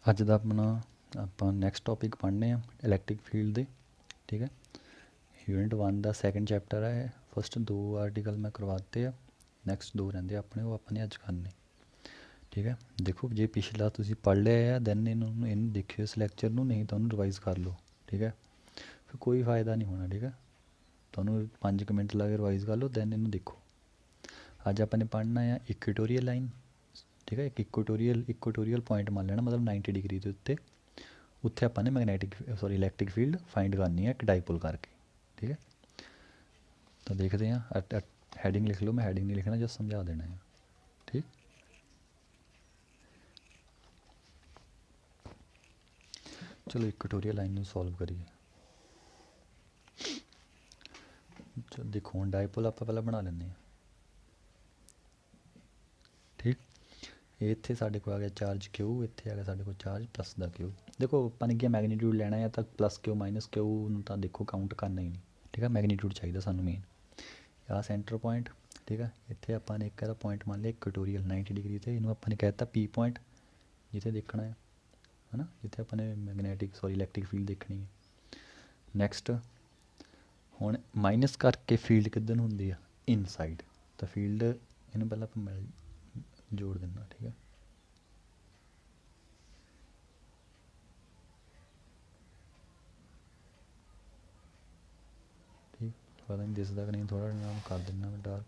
ਅੱਜ ਦਾ ਆਪਣਾ ਆਪਾਂ ਨੈਕਸਟ ਟੌਪਿਕ ਪੜ੍ਹਨੇ ਆ ਇਲੈਕਟ੍ਰਿਕ ਫੀਲਡ ਦੇ। ਠੀਕ ਹੈ, ਯੂਨਿਟ 1 ਦਾ ਸੈਕੰਡ ਚੈਪਟਰ ਹੈ। ਫਸਟ 2 ਆਰਟੀਕਲ ਮੈਂ ਕਰਵਾਤੇ ਆ, ਨੈਕਸਟ 2 ਰਹਿੰਦੇ ਆਪਣੇ, ਉਹ ਆਪਾਂ ਨੇ ਅੱਜ ਕਰਨੇ। ਠੀਕ ਹੈ, ਦੇਖੋ ਜੇ ਪਿਛਲਾ ਤੁਸੀਂ ਪੜ੍ਹ ਲਿਆ ਆ ਦੈਨ ਇਹਨੂੰ ਦੇਖਿਓ ਇਸ ਲੈਕਚਰ ਨੂੰ, ਨਹੀਂ ਤਾਂ ਉਹਨੂੰ ਰਿਵਾਈਜ਼ ਕਰ ਲਓ। ਠੀਕ ਹੈ, ਫਿਰ ਕੋਈ ਫਾਇਦਾ ਨਹੀਂ ਹੋਣਾ। ਠੀਕ ਹੈ, ਤੁਹਾਨੂੰ 5 ਮਿੰਟ ਲਾ ਕੇ ਰਿਵਾਈਜ਼ ਕਰ ਲਓ ਦੈਨ ਇਹਨੂੰ ਦੇਖੋ। ਅੱਜ ਆਪਾਂ ਨੇ ਪੜ੍ਹਨਾ ਆ ਇਕੁਟੋਰੀਅਲ ਲਾਈਨ। ਠੀਕ ਹੈ, ਇੱਕ ਇਕੁਟੋਰੀਅਲ ਪੁਆਇੰਟ ਮੰਨ ਲੈਣਾ, ਮਤਲਬ 90 ਡਿਗਰੀ ਦੇ ਉੱਤੇ, ਉੱਥੇ ਆਪਾਂ ਨੇ ਇਲੈਕਟ੍ਰਿਕ ਫੀਲਡ ਫਾਈਂਡ ਕਰਨੀ ਹੈ ਇੱਕ ਡਾਈਪੋਲ ਕਰਕੇ। ਠੀਕ ਹੈ, ਤਾਂ ਦੇਖਦੇ ਹਾਂ। ਹੈਡਿੰਗ ਲਿਖ ਲਓ, ਮੈਂ ਹੈਡਿੰਗ ਨਹੀਂ ਲਿਖਣਾ, ਜस्ट ਸਮਝਾ ਦੇਣਾ ਹੈ। ਠੀਕ, ਚਲੋ ਇਕੁਟੋਰੀਅਲ ਲਾਈਨ ਨੂੰ ਸੋਲਵ ਕਰੀਏ। ਚਲੋ ਦੇਖੋ, ਹੁਣ ਡਾਈਪੋਲ ਆਪਾਂ ਪਹਿਲਾਂ ਬਣਾ ਲੈਂਦੇ ਹਾਂ। ਠੀਕ, ਇੱਥੇ ਸਾਡੇ ਕੋਲ ਆ ਗਿਆ ਚਾਰਜ ਕਿਊ, ਇੱਥੇ ਆ ਗਿਆ ਸਾਡੇ ਕੋਲ ਚਾਰਜ ਪਲੱਸ ਦਾ ਕਿਊ। ਦੇਖੋ ਆਪਾਂ ਨੇ ਕੀ ਮੈਗਨੀਟਿਊਡ ਲੈਣਾ ਹੈ, ਤਾਂ ਪਲੱਸ ਕਿਊ ਮਾਈਨਸ ਕਿਊ ਨੂੰ ਤਾਂ ਦੇਖੋ ਕਾਊਂਟ ਕਰਨਾ ਹੀ ਨਹੀਂ। ਠੀਕ ਹੈ, ਮੈਗਨੀਟਿਊਡ ਚਾਹੀਦਾ ਸਾਨੂੰ ਮੇਨ। ਆਹ ਸੈਂਟਰ ਪੁਆਇੰਟ। ਠੀਕ ਹੈ, ਇੱਥੇ ਆਪਾਂ ਨੇ ਇੱਕ ਇਹਦਾ ਪੁਆਇੰਟ ਮੰਨ ਲਿਆ ਇਕੁਟੋਰੀਅਲ 90 ਡਿਗਰੀ 'ਤੇ, ਇਹਨੂੰ ਆਪਾਂ ਨੇ ਕਹਿ ਦਿੱਤਾ ਪੀ ਪੁਆਇੰਟ, ਜਿੱਥੇ ਦੇਖਣਾ ਹੈ ਨਾ, ਜਿੱਥੇ ਆਪਾਂ ਨੇ ਇਲੈਕਟ੍ਰਿਕ ਫੀਲਡ ਦੇਖਣੀ ਹੈ। ਨੈਕਸਟ, ਹੁਣ ਮਾਈਨਸ ਕਰਕੇ ਫੀਲਡ ਕਿੱਧਰ ਨੂੰ ਹੁੰਦੀ ਆ, ਇਨਸਾਈਡ। ਤਾਂ ਫੀਲਡ ਇਹਨੂੰ ਪਹਿਲਾਂ ਆਪਾਂ ਜੋੜ ਦਿੰਦਾ। ਠੀਕ ਹੈ, ਠੀਕ, ਪਤਾ ਨਹੀਂ ਦਿਸਦਾ ਕਿ ਨਹੀਂ, ਥੋੜ੍ਹਾ ਨਾਮ ਕਰ ਦਿੰਦਾ ਮੈਂ ਡਾਰਕ।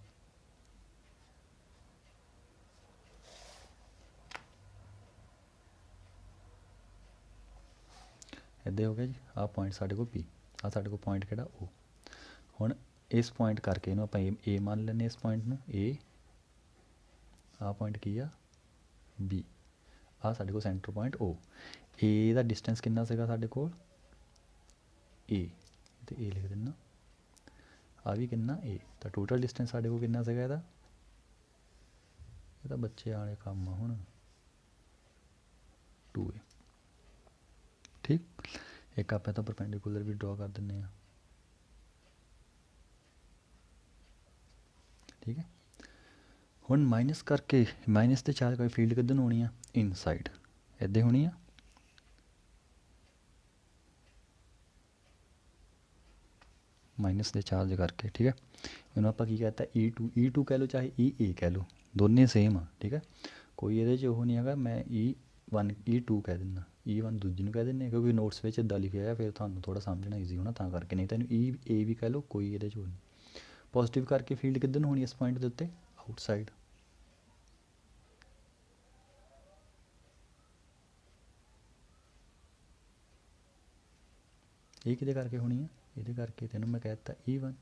ਇੱਦਾਂ ਹੋ ਗਿਆ ਜੀ। ਆਹ ਪੁਆਇੰਟ ਸਾਡੇ ਕੋਲ ਪੀ, ਆਹ ਸਾਡੇ ਕੋਲ ਪੁਆਇੰਟ ਕਿਹੜਾ ਉਹ। ਹੁਣ ਇਸ ਪੁਆਇੰਟ ਕਰਕੇ ਇਹਨੂੰ ਆਪਾਂ ਏ ਮੰਨ ਲੈਂਦੇ, ਇਸ ਪੁਆਇੰਟ ਨੂੰ ਏ। ਆਹ ਪੁਆਇੰਟ ਕੀ ਆ, ਬੀ। ਆਹ ਸਾਡੇ ਕੋਲ ਸੈਂਟਰ ਪੁਆਇੰਟ ਓ। ਏ ਦਾ ਡਿਸਟੈਂਸ ਕਿੰਨਾ ਸੀਗਾ ਸਾਡੇ ਕੋਲ, ਏ, ਤੇ ਏ ਲਿਖ ਦਿੰਦਾ। ਆ ਵੀ ਕਿੰਨਾ, ਏ। ਤਾਂ ਟੋਟਲ ਡਿਸਟੈਂਸ ਸਾਡੇ ਕੋਲ ਕਿੰਨਾ ਸੀਗਾ ਇਹਦਾ, ਇਹ ਤਾਂ ਬੱਚੇ ਵਾਲੇ ਕੰਮ ਆ ਹੁਣ, 2A। ਠੀਕ, ਇੱਕ ਆਪਾਂ ਤਾਂ ਪਰਪੈਂਡੀਕੂਲਰ ਵੀ ਡਰਾ ਕਰ ਦਿੰਦੇ ਹਾਂ। ਠੀਕ ਹੈ, ਹੁਣ ਮਾਈਨਸ ਕਰਕੇ, ਮਾਈਨਸ ਤੇ ਚਾਰਜ ਕਰਕੇ ਫੀਲਡ ਕਿੱਧਰ ਨੂੰ ਹੋਣੀ ਆ, ਇਨਸਾਈਡ। ਇੱਦਾਂ ਹੋਣੀ ਆ। ਮਾਈਨਸ ਦੇ ਚਾਰਜ ਕਰਕੇ। ਠੀਕ ਹੈ, ਇਹਨੂੰ ਆਪਾਂ ਕੀ ਕਹਤਾ, E2 ਕਹਿ ਲਓ ਚਾਹੇ EA ਕਹਿ ਲਓ, ਦੋਨੇ ਸੇਮ ਆ। ਠੀਕ ਹੈ, ਕੋਈ ਇਹਦੇ 'ਚ ਉਹ ਨਹੀਂ ਹੈਗਾ। ਮੈਂ E1 E2 ਕਹਿ ਦਿੰਦਾ, E1 ਦੂਜੀ ਨੂੰ ਕਹਿ ਦਿੰਦੇ, ਕਿਉਂਕਿ ਨੋਟਸ ਵਿੱਚ ਇੱਦਾਂ ਲਿਖਿਆ ਹੈ, ਫਿਰ ਤੁਹਾਨੂੰ ਥੋੜ੍ਹਾ ਸਮਝਣਾ ਈਜ਼ੀ ਹੋਣਾ ਤਾਂ ਕਰਕੇ। ਨਹੀਂ ਤਾਂ ਇਹਨੂੰ EA ਵੀ ਕਹਿ ਲਓ, ਕੋਈ ਇਹਦੇ 'ਚ ਉਹ ਨਹੀਂ। ਪੋਜ਼ੀਟਿਵ ਕਰਕੇ ਫੀਲਡ ਕਿੱਧਰ ਨੂੰ ਹੋਣੀ ਇਸ ਪੁਆਇੰਟ ਦੇ ਉੱਤੇ, ਆਊਟਸਾਈਡ। ਇਹ ਕਿਹਦੇ ਕਰਕੇ ਹੋਣੀ ਆ, ਇਹਦੇ ਕਰਕੇ। ਤੈਨੂੰ ਮੈਂ ਕਹਿ ਦਿੱਤਾ E1।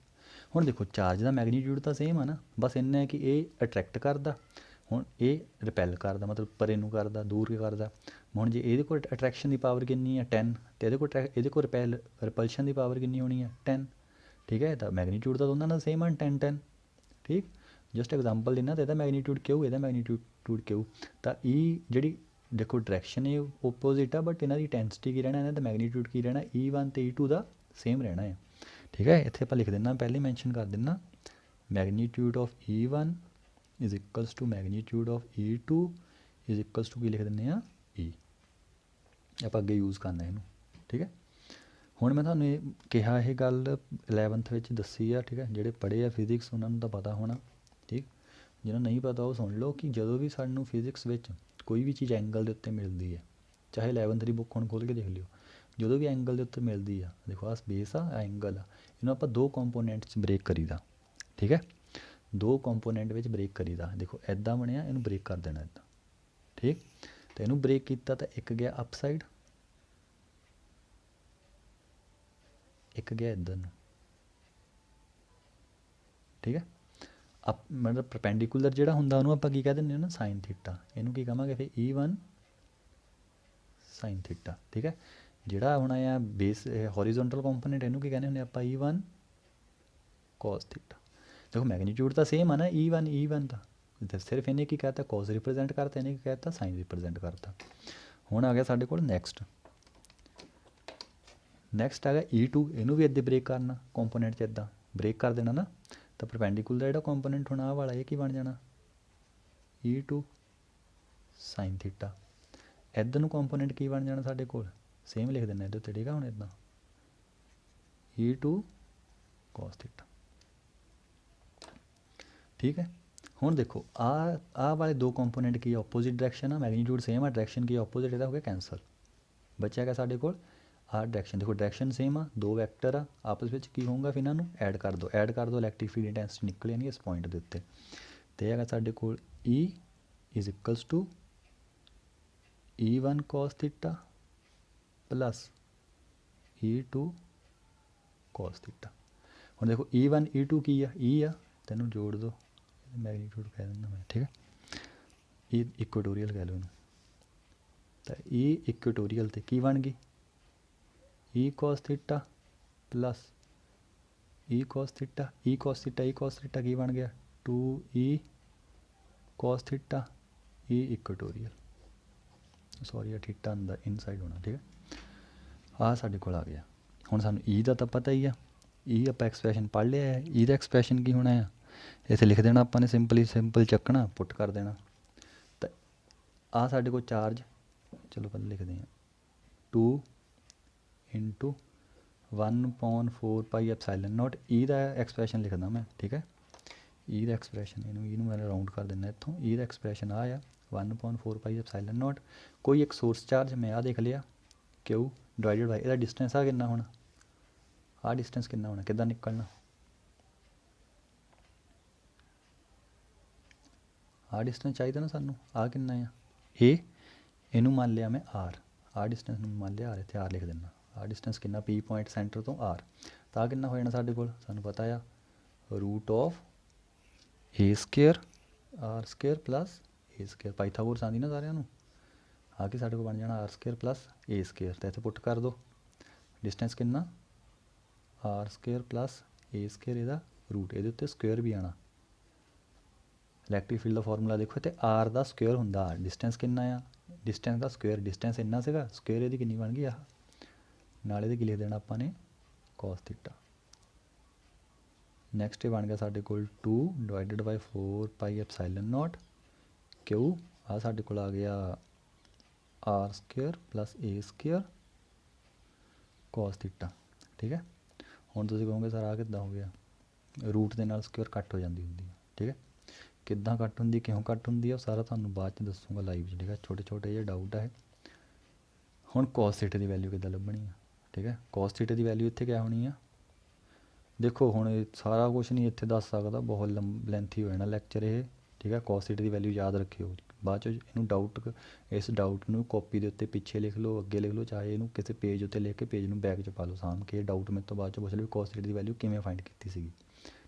ਹੁਣ ਦੇਖੋ ਚਾਰਜ ਦਾ ਮੈਗਨੀਟਿਊਡ ਤਾਂ ਸੇਮ ਆ ਨਾ, ਬਸ ਇੰਨਾ ਹੈ ਕਿ ਇਹ ਅਟਰੈਕਟ ਕਰਦਾ, ਹੁਣ ਇਹ ਰਿਪੈਲ ਕਰਦਾ, ਮਤਲਬ ਪਰੇ ਨੂੰ ਕਰਦਾ, ਦੂਰ ਕੀ ਕਰਦਾ। ਹੁਣ ਜੇ ਇਹਦੇ ਕੋਲ ਅਟਰੈਕਸ਼ਨ ਦੀ ਪਾਵਰ ਕਿੰਨੀ ਹੈ, 10, ਅਤੇ ਇਹਦੇ ਕੋਲ ਰਿਪਲਸ਼ਨ ਦੀ ਪਾਵਰ ਕਿੰਨੀ ਹੋਣੀ ਹੈ, 10। ਠੀਕ ਹੈ, ਤਾਂ ਮੈਗਨੀਟਿਊਡ ਤਾਂ ਦੋਨਾਂ ਦਾ ਸੇਮ ਆ, 10 10। ਠੀਕ, ਜਸਟ ਐਗਜ਼ਾਮਪਲ ਦਿੰਦਾ, ਤਾਂ ਇਹਦਾ ਮੈਗਨੀਟਿਊਡ ਕਿਉਂ, ਇਹਦਾ ਮੈਗਨੀਟਿਊਡ ਕਿਉਂ। ਤਾਂ ਜਿਹੜੀ ਦੇਖੋ ਡਾਇਰੈਕਸ਼ਨ ਇਹ ਓਪੋਜ਼ਿਟ ਆ, ਬਟ ਇਹਨਾਂ ਦੀ ਇੰਟੈਂਸਿਟੀ ਕੀ ਰਹਿਣਾ, ਇਹਨਾਂ ਦਾ ਮੈਗਨੀਟਿਊਡ ਕੀ ਰਹਿਣਾ, E1 ਅਤੇ E2 ਦਾ ਸੇਮ ਰਹਿਣਾ ਹੈ। ਠੀਕ ਹੈ, ਇੱਥੇ ਆਪਾਂ ਲਿਖ ਦਿੰਦਾ, ਪਹਿਲੇ ਮੈਂਸ਼ਨ ਕਰ ਦਿੰਦਾ, magnitude of E1 is equals to magnitude of E2 is equals to ਕੀ ਲਿਖ ਦਿੰਦੇ ਆ, E। ਆਪਾਂ ਅੱਗੇ ਯੂਜ਼ ਕਰਨਾ ਇਹਨੂੰ। ਠੀਕ ਹੈ, ਹੁਣ ਮੈਂ ਤੁਹਾਨੂੰ ਇਹ ਕਿਹਾ, ਇਹ ਗੱਲ 11th ਵਿੱਚ ਦੱਸੀ ਆ। ਠੀਕ ਹੈ, ਜਿਹੜੇ ਪੜ੍ਹੇ ਆ ਫਿਜ਼ਿਕਸ ਉਹਨਾਂ ਨੂੰ ਤਾਂ ਪਤਾ ਹੋਣਾ। ਠੀਕ, ਜਿਹਨੂੰ ਨਹੀਂ ਪਤਾ ਉਹ ਸੁਣ ਲਓ, ਕਿ ਜਦੋਂ ਵੀ ਸਾਨੂੰ ਫਿਜ਼ਿਕਸ ਵਿੱਚ ਕੋਈ ਵੀ ਚੀਜ਼ ਐਂਗਲ ਦੇ ਉੱਤੇ ਮਿਲਦੀ ਹੈ, ਚਾਹੇ 11th ਦੀ ਬੁੱਕ ਹੁਣ ਖੋਲ੍ਹ ਕੇ ਦੇਖ ਲਿਓ, ਜਦੋਂ ਵੀ ਐਂਗਲ ਦੇ ਉੱਤੇ ਮਿਲਦੀ ਆ, ਦੇਖੋ ਆਹ ਬੇਸ ਆ, ਐਂਗਲ ਆ, ਇਹਨੂੰ ਆਪਾਂ 2 ਕੰਪੋਨੈਂਟ 'ਚ ਬ੍ਰੇਕ ਕਰੀਦਾ। ਠੀਕ ਹੈ, 2 ਕੰਪੋਨੈਂਟ ਵਿੱਚ ਬ੍ਰੇਕ ਕਰੀਦਾ। ਦੇਖੋ ਇੱਦਾਂ ਬਣਿਆ, ਇਹਨੂੰ ਬ੍ਰੇਕ ਕਰ ਦੇਣਾ ਇੱਦਾਂ। ਠੀਕ, ਤਾਂ ਇਹਨੂੰ ਬ੍ਰੇਕ ਕੀਤਾ ਤਾਂ ਇੱਕ ਗਿਆ ਅਪ ਸਾਈਡ, ਇੱਕ ਗਿਆ ਇੱਧਰ ਨੂੰ। ਠੀਕ ਹੈ, ਮਤਲਬ ਪਰਪੈਂਡੀਕੂਲਰ ਜਿਹੜਾ ਹੁੰਦਾ ਉਹਨੂੰ ਆਪਾਂ ਕੀ ਕਹਿ ਦਿੰਦੇ ਹਾਂ ਨਾ, ਸਾਈਨ ਥੀਟਾ। ਇਹਨੂੰ ਕੀ ਕਹਾਂਗੇ ਫਿਰ, E1 ਸਾਈਨ ਥੀਟਾ। ਠੀਕ ਹੈ, ਜਿਹੜਾ ਹੁਣ ਆਇਆ ਬੇਸ ਹੌਰੀਜ਼ੋਨਟਲ ਕੰਪੋਨੈਂਟ, ਇਹਨੂੰ ਕੀ ਕਹਿੰਦੇ ਹੁੰਦੇ ਆਪਾਂ, E1 ਕੋਸ ਥੀਟਾ। ਦੇਖੋ ਮੈਗਨੀਟਿਊਡ ਤਾਂ ਸੇਮ ਆ ਨਾ, E1 ਤਾਂ ਸਿਰਫ ਇਹਨੇ ਕੀ ਕਹਿਤਾ, ਕੋਸ ਰਿਪਰੈਜ਼ੈਂਟ ਕਰਤਾ, ਇਹਨੇ ਕੀ ਕਹਿਤਾ, ਸਾਈਨ ਰਿਪਰੈਜ਼ੈਂਟ ਕਰਤਾ। ਹੁਣ ਆ ਗਿਆ ਸਾਡੇ ਕੋਲ ਨੈਕਸਟ ਆ ਗਿਆ E2, ਇਹਨੂੰ ਵੀ ਇੱਦਾਂ ਬ੍ਰੇਕ ਕਰਨਾ, ਕੰਪੋਨੈਂਟ 'ਚ ਇੱਦਾਂ ਬ੍ਰੇਕ ਕਰ ਦੇਣਾ ਨਾ। ਤਾਂ ਪਰਪੈਂਡੀਕੂਲਰ ਦਾ ਜਿਹੜਾ ਕੰਪੋਨੈਂਟ ਹੋਣਾ ਆਹ ਵਾਲਾ, ਇਹ ਕੀ ਬਣ ਜਾਣਾ, E2 ਸਾਈਨ ਥੀਟਾ। ਇੱਧਰ ਨੂੰ ਕੰਪੋਨੈਂਟ ਕੀ ਬਣ ਜਾਣਾ ਸਾਡੇ ਕੋਲ, ਸੇਮ ਲਿਖ ਦਿੰਦੇ ਇਹਦੇ ਉੱਤੇ, ਠੀਕ ਆ। ਹੁਣ ਇੱਦਾਂ E2 cos θ, ਠੀਕ ਹੈ। ਹੁਣ ਦੇਖੋ ਆਹ ਵਾਲੇ ਦੋ ਕੰਪੋਨੈਂਟ ਕੀ ਆਪੋਜ਼ਿਟ ਡਾਇਰੈਕਸ਼ਨ ਆ, ਮੈਗਨੀਟਿਊਡ ਸੇਮ ਆ, ਡਾਇਰੈਕਸ਼ਨ ਕੀ ਆਪੋਜ਼ਿਟ, ਇਹਦਾ ਹੋ ਗਿਆ ਕੈਂਸਲ। ਬਚਿਆ ਗਿਆ ਸਾਡੇ ਕੋਲ ਆਹ ਡਾਇਰੈਕਸ਼ਨ। ਦੇਖੋ ਡਾਇਰੈਕਸ਼ਨ ਸੇਮ ਆ, ਦੋ ਵੈਕਟਰ ਆ, ਆਪਸ ਵਿੱਚ ਕੀ ਹੋਊਗਾ, ਫਿਰ ਇਹਨਾਂ ਨੂੰ ਐਡ ਕਰ ਦਿਓ, ਇਲੈਕਟ੍ਰਿਕ ਫੀਲਡ ਇੰਟੈਂਸਿਟੀ ਨਿਕਲ ਜਾਣੀ ਇਸ ਪੁਆਇੰਟ ਦੇ ਉੱਤੇ। ਤੇ ਹੈਗਾ ਸਾਡੇ ਕੋਲ E is equals to E1 cos θ plus E2 cos θ। ਹੁਣ ਦੇਖੋ E1 E2 ਕੀ ਆ, E ਆ, ਤੈਨੂੰ ਜੋੜ ਦਿਓ, ਮੈਗਨੀਟਿਊਡ ਕਹਿ ਦਿੰਦਾ ਮੈਂ, ਠੀਕ ਹੈ। E ਇਕੁਏਟੋਰੀਅਲ ਕਹਿ ਲਓ ਇਹਨੂੰ। ਤਾਂ E ਇਕੁਏਟੋਰੀਅਲ 'ਤੇ ਕੀ ਬਣ ਗਈ, E cos θ ਪਲੱਸ E cos θ, E cos θ ਕੀ ਬਣ ਗਿਆ, 2E cos θ E equatorial, sorry ਆ ਥੀਟਾ ਅੰਦਰ ਇਨਸਾਈਡ ਹੋਣਾ, ਠੀਕ ਹੈ। ਆਹ ਸਾਡੇ ਕੋਲ ਆ ਗਿਆ। ਹੁਣ ਸਾਨੂੰ E ਦਾ ਤਾਂ ਪਤਾ ਹੀ ਆ, E ਆਪਾਂ ਐਕਸਪ੍ਰੈਸ਼ਨ ਪੜ੍ਹ ਲਿਆ ਹੈ। E ਦਾ ਐਕਸਪ੍ਰੈਸ਼ਨ ਕੀ ਹੋਣਾ ਆ, ਇੱਥੇ ਲਿਖ ਦੇਣਾ ਆਪਾਂ ਨੇ, ਸਿੰਪਲ ਚੱਕਣਾ, ਪੁੱਟ ਕਰ ਦੇਣਾ। ਤਾਂ ਆਹ ਸਾਡੇ ਕੋਲ ਚਾਰਜ, ਚਲੋ ਪਹਿਲਾਂ ਲਿਖਦੇ ਹਾਂ, 2 into 1/4 pi epsilon note. E ਦਾ ਐਕਸਪ੍ਰੈਸ਼ਨ ਲਿਖਦਾ ਮੈਂ, ਠੀਕ ਹੈ। E ਦਾ ਐਕਸਪ੍ਰੈਸ਼ਨ, ਇਹਨੂੰ ਮੈਂ ਰਾਊਂਡ ਕਰ ਦਿੰਦਾ ਇੱਥੋਂ। E ਦਾ ਐਕਸਪ੍ਰੈਸ਼ਨ ਆ 1/4 ਪਾਈ ਐਪਸਾਈਲਨ ਨੋਟ। ਕੋਈ ਇੱਕ ਸੋਰਸ ਚਾਰਜ ਮੈਂ ਆਹ ਦੇਖ ਲਿਆ, Q ਡਿਵਾਈਡਡ ਬਾਈ ਇਹਦਾ ਡਿਸਟੈਂਸ ਆ ਕਿੰਨਾ ਹੋਣਾ, ਆਹ ਡਿਸਟੈਂਸ ਕਿੰਨਾ ਹੋਣਾ, ਕਿੱਦਾਂ ਨਿਕਲਣਾ, ਆਹ ਡਿਸਟੈਂਸ ਚਾਹੀਦਾ ਨਾ ਸਾਨੂੰ, ਆਹ ਕਿੰਨਾ ਆ, ਇਹਨੂੰ ਮੰਨ ਲਿਆ ਮੈਂ R, ਆਹ ਡਿਸਟੈਂਸ ਨੂੰ ਮੰਨ ਲਿਆ R, ਇੱਥੇ R ਲਿਖ ਦਿੰਦਾ। ਆਹ ਡਿਸਟੈਂਸ ਕਿੰਨਾ, P ਪੁਆਇੰਟ ਸੈਂਟਰ ਤੋਂ R, ਤਾਂ ਕਿੰਨਾ ਹੋ ਜਾਣਾ ਸਾਡੇ ਕੋਲ, ਸਾਨੂੰ ਪਤਾ ਆ root of A square R square plus A square, Pythagoras ਆਉਂਦੀ ਨਾ ਸਾਰਿਆਂ ਨੂੰ, ਆ ਕੇ ਸਾਡੇ ਕੋਲ ਬਣ ਜਾਣਾ R square plus A square. ਤਾਂ ਇੱਥੇ ਪੁੱਟ ਕਰ ਦਿਓ, ਡਿਸਟੈਂਸ ਕਿੰਨਾ R square plus A square, ਇਹਦਾ ਰੂਟ, ਇਹਦੇ ਉੱਤੇ ਸਕੁਏਅਰ ਵੀ ਆਉਣਾ। ਇਲੈਕਟ੍ਰਿਕ ਫੀਲਡ ਦਾ ਫਾਰਮੂਲਾ ਦੇਖੋ, ਤੇ R ਦਾ ਸਕੁਏਅਰ ਹੁੰਦਾ, ਡਿਸਟੈਂਸ ਕਿੰਨਾ ਆ, ਡਿਸਟੈਂਸ ਦਾ ਸਕੁਏਅਰ, ਡਿਸਟੈਂਸ ਇੰਨਾ ਸੀਗਾ, ਸਕੁਏਅਰ ਇਹਦੀ ਕਿੰਨੀ ਬਣ ਗਈ ਆ, ਨਾਲ ਇਹਦੇ ਕੀ ਲਿਖ ਦੇਣਾ ਆਪਾਂ ਨੇ, cos θ। ਨੈਕਸਟ ਇਹ ਬਣ ਗਿਆ ਸਾਡੇ ਕੋਲ 2 divided by 4 pi epsilon naught Q, ਆਹ ਸਾਡੇ ਕੋਲ ਆ ਗਿਆ R square plus A square cos θ, ਠੀਕ ਹੈ। ਹੁਣ ਤੁਸੀਂ ਕਹੋਗੇ ਸਰ ਆਹ ਕਿੱਦਾਂ ਹੋ ਗਿਆ, ਰੂਟ ਦੇ ਨਾਲ ਸਕੁਏਅਰ ਕੱਟ ਹੋ ਜਾਂਦੀ ਹੁੰਦੀ ਹੈ, ਠੀਕ ਹੈ। ਕਿੱਦਾਂ ਕੱਟ ਹੁੰਦੀ, ਕਿਉਂ ਕੱਟ ਹੁੰਦੀ ਆ, ਉਹ ਸਾਰਾ ਤੁਹਾਨੂੰ ਬਾਅਦ 'ਚ ਦੱਸੂਗਾ ਲਾਈਵ 'ਚ, ਠੀਕ ਹੈ। ਛੋਟੇ ਜਿਹੇ ਡਾਊਟ ਹੈ। ਹੁਣ cos θ ਦੀ ਵੈਲਿਊ ਕਿੱਦਾਂ ਲੱਭਣੀ ਆ, ਠੀਕ ਹੈ। cos θ ਦੀ ਵੈਲਿਊ ਇੱਥੇ ਕਿਆ ਹੋਣੀ ਆ, ਦੇਖੋ ਹੁਣ ਇਹ ਸਾਰਾ ਕੁਛ ਨਹੀਂ ਇੱਥੇ ਦੱਸ ਸਕਦਾ, ਬਹੁਤ ਲੈਂਥੀ ਹੋ ਜਾਣਾ ਲੈਕਚਰ ਇਹ, ਠੀਕ ਹੈ। cos θ ਦੀ ਵੈਲਿਊ ਯਾਦ ਰੱਖਿਓ, ਬਾਅਦ 'ਚ ਇਹਨੂੰ ਇਸ ਡਾਊਟ ਨੂੰ ਕਾਪੀ ਦੇ ਉੱਤੇ ਪਿੱਛੇ ਲਿਖ ਲਓ, ਅੱਗੇ ਲਿਖ ਲਓ, ਚਾਹੇ ਇਹਨੂੰ ਕਿਸੇ ਪੇਜ ਉੱਤੇ ਲਿਖ ਕੇ ਪੇਜ ਨੂੰ ਬੈਕ 'ਚ ਪਾ ਲਓ ਸਾਂਭ ਕੇ। ਇਹ ਡਾਊਟ ਮੇਰੇ ਤੋਂ ਬਾਅਦ 'ਚ ਪੁੱਛ ਲਿਓ cos θ ਦੀ ਵੈਲਿਊ ਕਿਵੇਂ ਫਾਈਂਡ ਕੀਤੀ ਸੀਗੀ,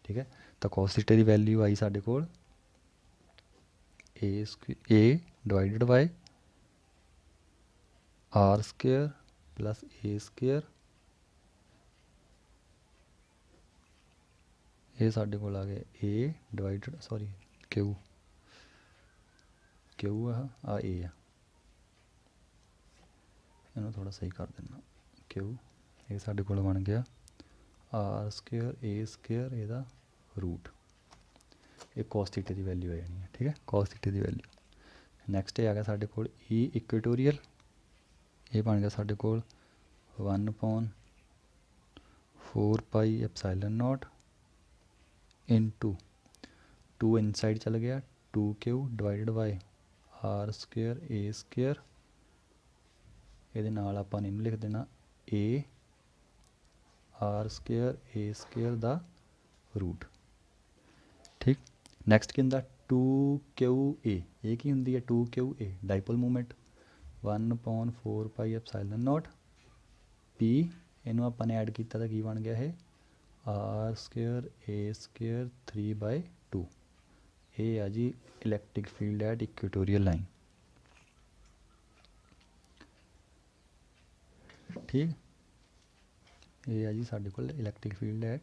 ਠੀਕ ਹੈ। ਤਾਂ cos θ ਦੀ ਵੈਲਿਊ ਆਈ ਸਾਡੇ ਕੋਲ A divided by R square plus A square, ਇਹ ਸਾਡੇ ਕੋਲ ਆ ਗਿਆ A ਡਿਵਾਈਡਡ, ਸੌਰੀ Q ਆ A ਆ, ਇਹਨੂੰ ਥੋੜ੍ਹਾ ਸਹੀ ਕਰ ਦਿੰਦਾ, Q, ਇਹ ਸਾਡੇ ਕੋਲ ਬਣ ਗਿਆ R ਸਕੁਏਅਰ A ਸਕੁਏਅਰ, ਇਹਦਾ ਰੂਟ, ਇਹ cos θ ਦੀ ਵੈਲਿਊ ਆ ਜਾਣੀ ਹੈ, ਠੀਕ ਹੈ, cos θ ਦੀ ਵੈਲਿਊ। ਨੈਕਸਟ ਇਹ ਆ ਗਿਆ ਸਾਡੇ ਕੋਲ E ਇਕੁਏਟੋਰੀਅਲ, ਇਹ ਬਣ ਗਿਆ ਸਾਡੇ ਕੋਲ 1/4 pi epsilon nought into 2 inside ਚਲ ਗਿਆ, 2Q divided by R square A square, ਇਹਦੇ ਨਾਲ ਆਪਾਂ ਨੇ ਇਹਨੂੰ ਲਿਖ ਦੇਣਾ A R square A square ਦਾ ਰੂਟ, ਠੀਕ। ਨੈਕਸਟ ਕੀ ਹੁੰਦਾ 2QA, ਇਹ ਕੀ ਹੁੰਦੀ ਹੈ 2QA, dipole movement, 1/4 pi epsilon nought P, ਇਹਨੂੰ ਆਪਾਂ ਨੇ ਐਡ ਕੀਤਾ ਤਾਂ ਕੀ ਬਣ ਗਿਆ ਇਹ R ਸਕੁਏਅਰ A ਸਕੁਏਅਰ 3/2, ਇਹ ਆ ਜੀ ਇਲੈਕਟ੍ਰਿਕ ਫੀਲਡ ਐਟ ਇਕੁਏਟੋਰੀਅਲ ਲਾਈਨ, ਠੀਕ। ਇਹ ਆ ਜੀ ਸਾਡੇ ਕੋਲ ਇਲੈਕਟ੍ਰਿਕ ਫੀਲਡ ਐਟ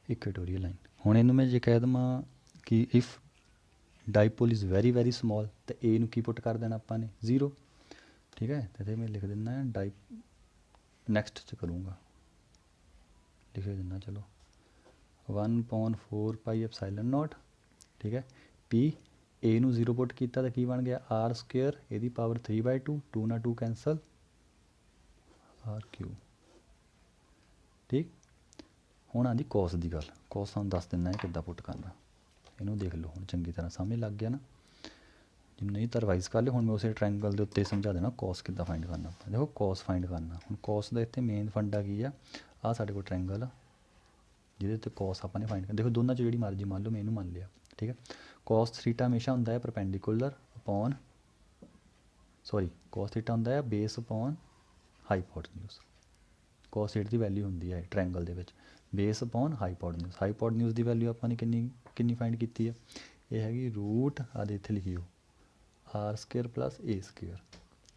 ਇਕੁਏਟੋਰੀਅਲ ਲਾਈਨ। ਹੁਣ ਇਹਨੂੰ ਮੈਂ ਜੇ ਕਹਿ ਦੇਵਾਂ ਕਿ ਇਫ ਡਾਈਪੋਲ ਇਜ਼ ਵੈਰੀ ਸਮੋਲ, ਤਾਂ A ਨੂੰ ਕੀ ਪੁੱਟ ਕਰ ਦੇਣਾ ਆਪਾਂ ਨੇ 0, ਠੀਕ ਹੈ। ਤੇ ਇੱਥੇ ਮੈਂ ਲਿਖ ਦਿੰਦਾ ਨੈਕਸਟ 'ਚ ਕਰੂੰਗਾ, ਲਿਖ ਦਿੰਦਾ, ਚਲੋ 1/4 ਪਾਈ ਐਪਸਾਈਲਨ ਨੋਟ, ਠੀਕ ਹੈ। P a ਨੂੰ 0 ਪੁੱਟ ਕੀਤਾ ਤਾਂ ਕੀ ਬਣ ਗਿਆ r ਸਕੁਅਰ ਇਹਦੀ ਪਾਵਰ 3/2 2 ਨਾਲ 2 ਕੈਂਸਲ r ਕਿਊਬ। ਠੀਕ, ਹੁਣ ਆਉਂਦੀ ਕੋਸ ਦੀ ਗੱਲ। ਕੋਸ ਤੁਹਾਨੂੰ ਦੱਸ ਦਿੰਦਾ ਹੈ ਕਿੱਦਾਂ ਪੁੱਟ ਕਰਨਾ, ਇਹਨੂੰ ਦੇਖ ਲਓ ਹੁਣ ਚੰਗੀ ਤਰ੍ਹਾਂ ਸਮਝ ਲੱਗ ਗਿਆ ਨਾ। ਜੇ ਨਹੀਂ ਤਾਂ ਰਿਵਾਈਜ਼ ਕਰ ਲਿਓ। ਹੁਣ ਮੈਂ ਉਸੇ ਟ੍ਰਾਇੰਗਲ ਦੇ ਉੱਤੇ ਸਮਝਾ ਦੇਣਾ ਕੋਸ ਕਿੱਦਾਂ ਫਾਈਂਡ ਕਰਨਾ। ਦੇਖੋ ਕੋਸ ਫਾਈਂਡ ਕਰਨਾ, ਹੁਣ ਕੋਸ ਦਾ ਇੱਥੇ ਮੇਨ ਫੰਡਾ ਕੀ ਆ, ਆਹ ਸਾਡੇ ਕੋਲ ਟ੍ਰਾਇੰਗਲ ਆ ਜਿਹਦੇ ਉੱਤੇ ਕੋਸ ਆਪਾਂ ਨੇ ਫਾਈਂਡ ਕਰਨਾ। ਦੇਖੋ ਦੋਨਾਂ 'ਚ ਜਿਹੜੀ ਮਰਜ਼ੀ ਮੰਨ ਲਓ, ਮੈਂ ਇਹਨੂੰ ਮੰਨ ਲਿਆ। ਠੀਕ ਹੈ, ਕੋਸ ਥੀਟਾ ਹਮੇਸ਼ਾ ਹੁੰਦਾ ਹੈ ਪਰਪੈਂਡੀਕੂਲਰ ਅਪੋਨ ਕੋਸ ਥੀਟਾ ਹੁੰਦਾ ਹੈ ਬੇਸ ਅਪੋਨ ਹਾਈਪੋਟਨਿਊਜ਼। ਕੋਸ ਥੀਟਾ ਦੀ ਵੈਲਿਊ ਹੁੰਦੀ ਹੈ ਟ੍ਰਾਇੰਗਲ ਦੇ ਵਿੱਚ ਬੇਸ ਅਪੋਨ ਹਾਈਪੋਟਨਿਊਜ਼। ਹਾਈਪੋਟਨਿਊਜ਼ ਦੀ ਵੈਲਿਊ ਆਪਾਂ ਨੇ ਕਿੰਨੀ ਫਾਈਂਡ ਕੀਤੀ ਹੈ, ਇਹ ਹੈਗੀ ਰੂਟ ਆਦੇ ਇੱਥੇ ਲਿਖਿਓ R square plus A square.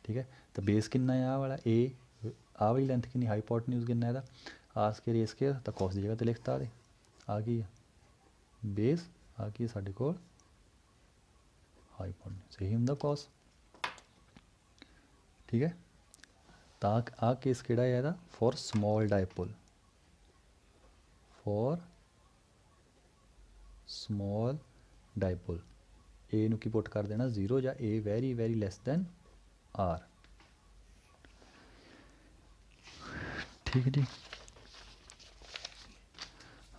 ਠੀਕ ਹੈ, ਤਾਂ ਬੇਸ ਕਿੰਨਾ ਹੈ ਆਹ ਵਾਲਾ ਏ, ਆਹ ਵਾਲੀ ਲੈਂਥ ਕਿੰਨੀ ਹਾਈਪੋਟਨਿਊਜ਼ ਕਿੰਨਾ ਇਹਦਾ ਆਰ ਸਕੁਅਰ ਏ ਸਕੁਅਰ, ਤਾਂ ਕੋਸ ਦੀ ਜਗ੍ਹਾ 'ਤੇ ਲਿਖਤਾ ਇਹਦੇ ਆ ਕੀ ਹੈ ਬੇਸ, ਆ ਕੀ ਸਾਡੇ ਕੋਲ ਹਾਈਪੋਟਨਿਊਜ਼, ਇਹੀ ਹੁੰਦਾ ਕੋਸ। ਠੀਕ ਹੈ, ਤਾਂ ਆਹ ਕੇਸ ਕਿਹੜਾ ਹੈ ਇਹਦਾ for small dipole, for small dipole. A ਨੂੰ ਕੀ ਪੁੱਟ ਕਰ ਦੇਣਾ 0 ਜਾਂ A very very less than R. ਠੀਕ ਹੈ ਜੀ,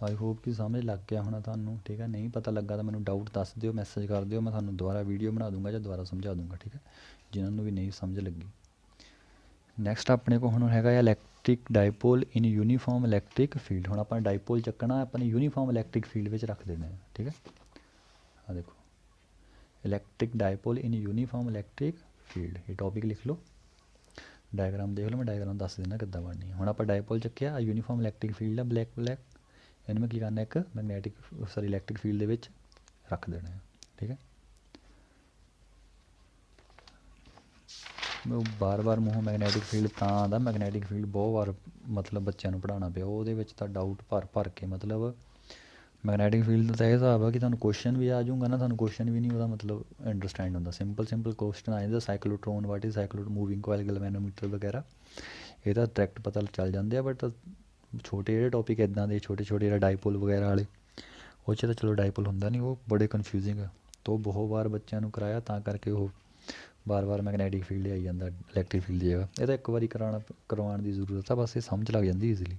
ਆਈ ਹੋਪ ਕਿ ਸਮਝ ਲੱਗ ਗਿਆ ਹੋਣਾ ਤੁਹਾਨੂੰ। ਠੀਕ ਹੈ, ਨਹੀਂ ਪਤਾ ਲੱਗਾ ਤਾਂ ਮੈਨੂੰ ਡਾਊਟ ਦੱਸ ਦਿਓ, ਮੈਸੇਜ ਕਰ ਦਿਓ, ਮੈਂ ਤੁਹਾਨੂੰ ਦੁਬਾਰਾ ਵੀਡੀਓ ਬਣਾ ਦੂੰਗਾ ਜਾਂ ਦੁਬਾਰਾ ਸਮਝਾ ਦੂੰਗਾ। ਠੀਕ ਹੈ, ਜਿਨ੍ਹਾਂ ਨੂੰ ਵੀ ਨਹੀਂ ਸਮਝ ਲੱਗੀ। ਨੈਕਸਟ ਆਪਣੇ ਕੋਲ ਹੁਣ ਹੈਗਾ ਇਲੈਕਟ੍ਰਿਕ ਡਾਈਪੋਲ ਇਨ ਯੂਨੀਫਾਰਮ ਇਲੈਕਟ੍ਰਿਕ ਫੀਲਡ। ਹੁਣ ਆਪਾਂ ਡਾਈਪੋਲ ਚੱਕਣਾ, ਆਪਾਂ ਨੇ ਯੂਨੀਫਾਰਮ ਇਲੈਕਟ੍ਰਿਕ ਫੀਲਡ ਵਿੱਚ ਰੱਖ ਦੇਣਾ ਹੈ। ਠੀਕ ਹੈ, ਆ ਦੇਖੋ ਇਲੈਕਟ੍ਰਿਕ ਡਾਈਪੋਲ ਇਨ ਯੂਨੀਫਾਰਮ ਇਲੈਕਟ੍ਰਿਕ ਫੀਲਡ, ਇਹ ਟੌਪਿਕ ਲਿਖ ਲਓ, ਡਾਇਗਰਾਮ ਦੇਖ ਲਓ, ਮੈਂ ਡਾਇਗਰਾਮ ਦੱਸ ਦਿੰਦਾ ਕਿੱਦਾਂ ਬਣਨੀ ਹੈ। ਹੁਣ ਆਪਾਂ ਡਾਈਪੋਲ ਚੱਕਿਆ, ਯੂਨੀਫਾਰਮ ਇਲੈਕਟ੍ਰਿਕ ਫੀਲਡ ਆ ਬਲੈਕ, ਇਹਨੂੰ ਮੈਂ ਕੀ ਕਰਨਾ ਇੱਕ ਇਲੈਕਟ੍ਰਿਕ ਫੀਲਡ ਦੇ ਵਿੱਚ ਰੱਖ ਦੇਣਾ ਹੈ। ਠੀਕ ਹੈ, ਮੈਂ ਬਾਰ ਮੂੰਹੋਂ ਮੈਗਨੈਟਿਕ ਫੀਲਡ ਤਾਂ ਆਉਂਦਾ, ਮੈਗਨੈਟਿਕ ਫੀਲਡ ਬਹੁਤ ਵਾਰ ਮਤਲਬ ਬੱਚਿਆਂ ਨੂੰ ਪੜ੍ਹਾਉਣਾ ਪਿਆ, ਉਹਦੇ ਵਿੱਚ ਤਾਂ ਡਾਊਟ ਭਰ ਕੇ ਮਤਲਬ ਮੈਗਨੈਟਿਕ ਫੀਲਡ ਦਾ ਇਹ ਹਿਸਾਬ ਆ ਕਿ ਤੁਹਾਨੂੰ ਕੁਐਸਚਨ ਵੀ ਆ ਜਾਊਗਾ ਨਾ, ਤੁਹਾਨੂੰ ਕੁਐਸਚਨ ਵੀ ਨਹੀਂ ਉਹਦਾ ਮਤਲਬ ਅੰਡਰਸਟੈਂਡ ਹੁੰਦਾ। ਸਿੰਪਲ ਕੁਐਸਚਨ ਆ ਜਾਂਦਾ, ਸਾਈਕਲੋਟਰੋਨ ਵਾਟ ਇਜ਼ ਸਾਈਕਲੋ ਮੂਵਿੰਗ ਕੋਇਲ ਗੈਲਵੇਨੋਮੀਟਰ ਵਗੈਰਾ, ਇਹ ਤਾਂ ਡਾਇਰੈਕਟ ਪਤਾ ਚੱਲ ਜਾਂਦੇ ਆ। ਬਟ ਛੋਟੇ ਜਿਹੜੇ ਟੌਪਿਕ ਇੱਦਾਂ ਦੇ ਛੋਟੇ ਜਿਹੜਾ ਡਾਈਪੋਲ ਵਗੈਰਾ ਵਾਲੇ, ਉਹ 'ਚ ਤਾਂ ਚਲੋ ਡਾਈਪੋਲ ਹੁੰਦਾ ਨਹੀਂ, ਉਹ ਬੜੇ ਕਨਫਿਊਜ਼ਿੰਗ ਆ। ਤਾਂ ਉਹ ਬਹੁਤ ਵਾਰ ਬੱਚਿਆਂ ਨੂੰ ਕਰਾਇਆ, ਤਾਂ ਕਰਕੇ ਉਹ ਬਾਰ ਮੈਗਨੈਟਿਕ ਫੀਲਡ ਆਈ ਜਾਂਦਾ ਇਲੈਕਟ੍ਰਿਕ ਫੀਲਡ ਦੀ ਜਗ੍ਹਾ। ਇਹ ਤਾਂ ਇੱਕ ਵਾਰੀ ਕਰਵਾਉਣ ਦੀ ਜ਼ਰੂਰਤ ਆ, ਬਸ ਇਹ ਸਮਝ ਲੱਗ ਜਾਂਦੀ ਈਜ਼ੀਲੀ।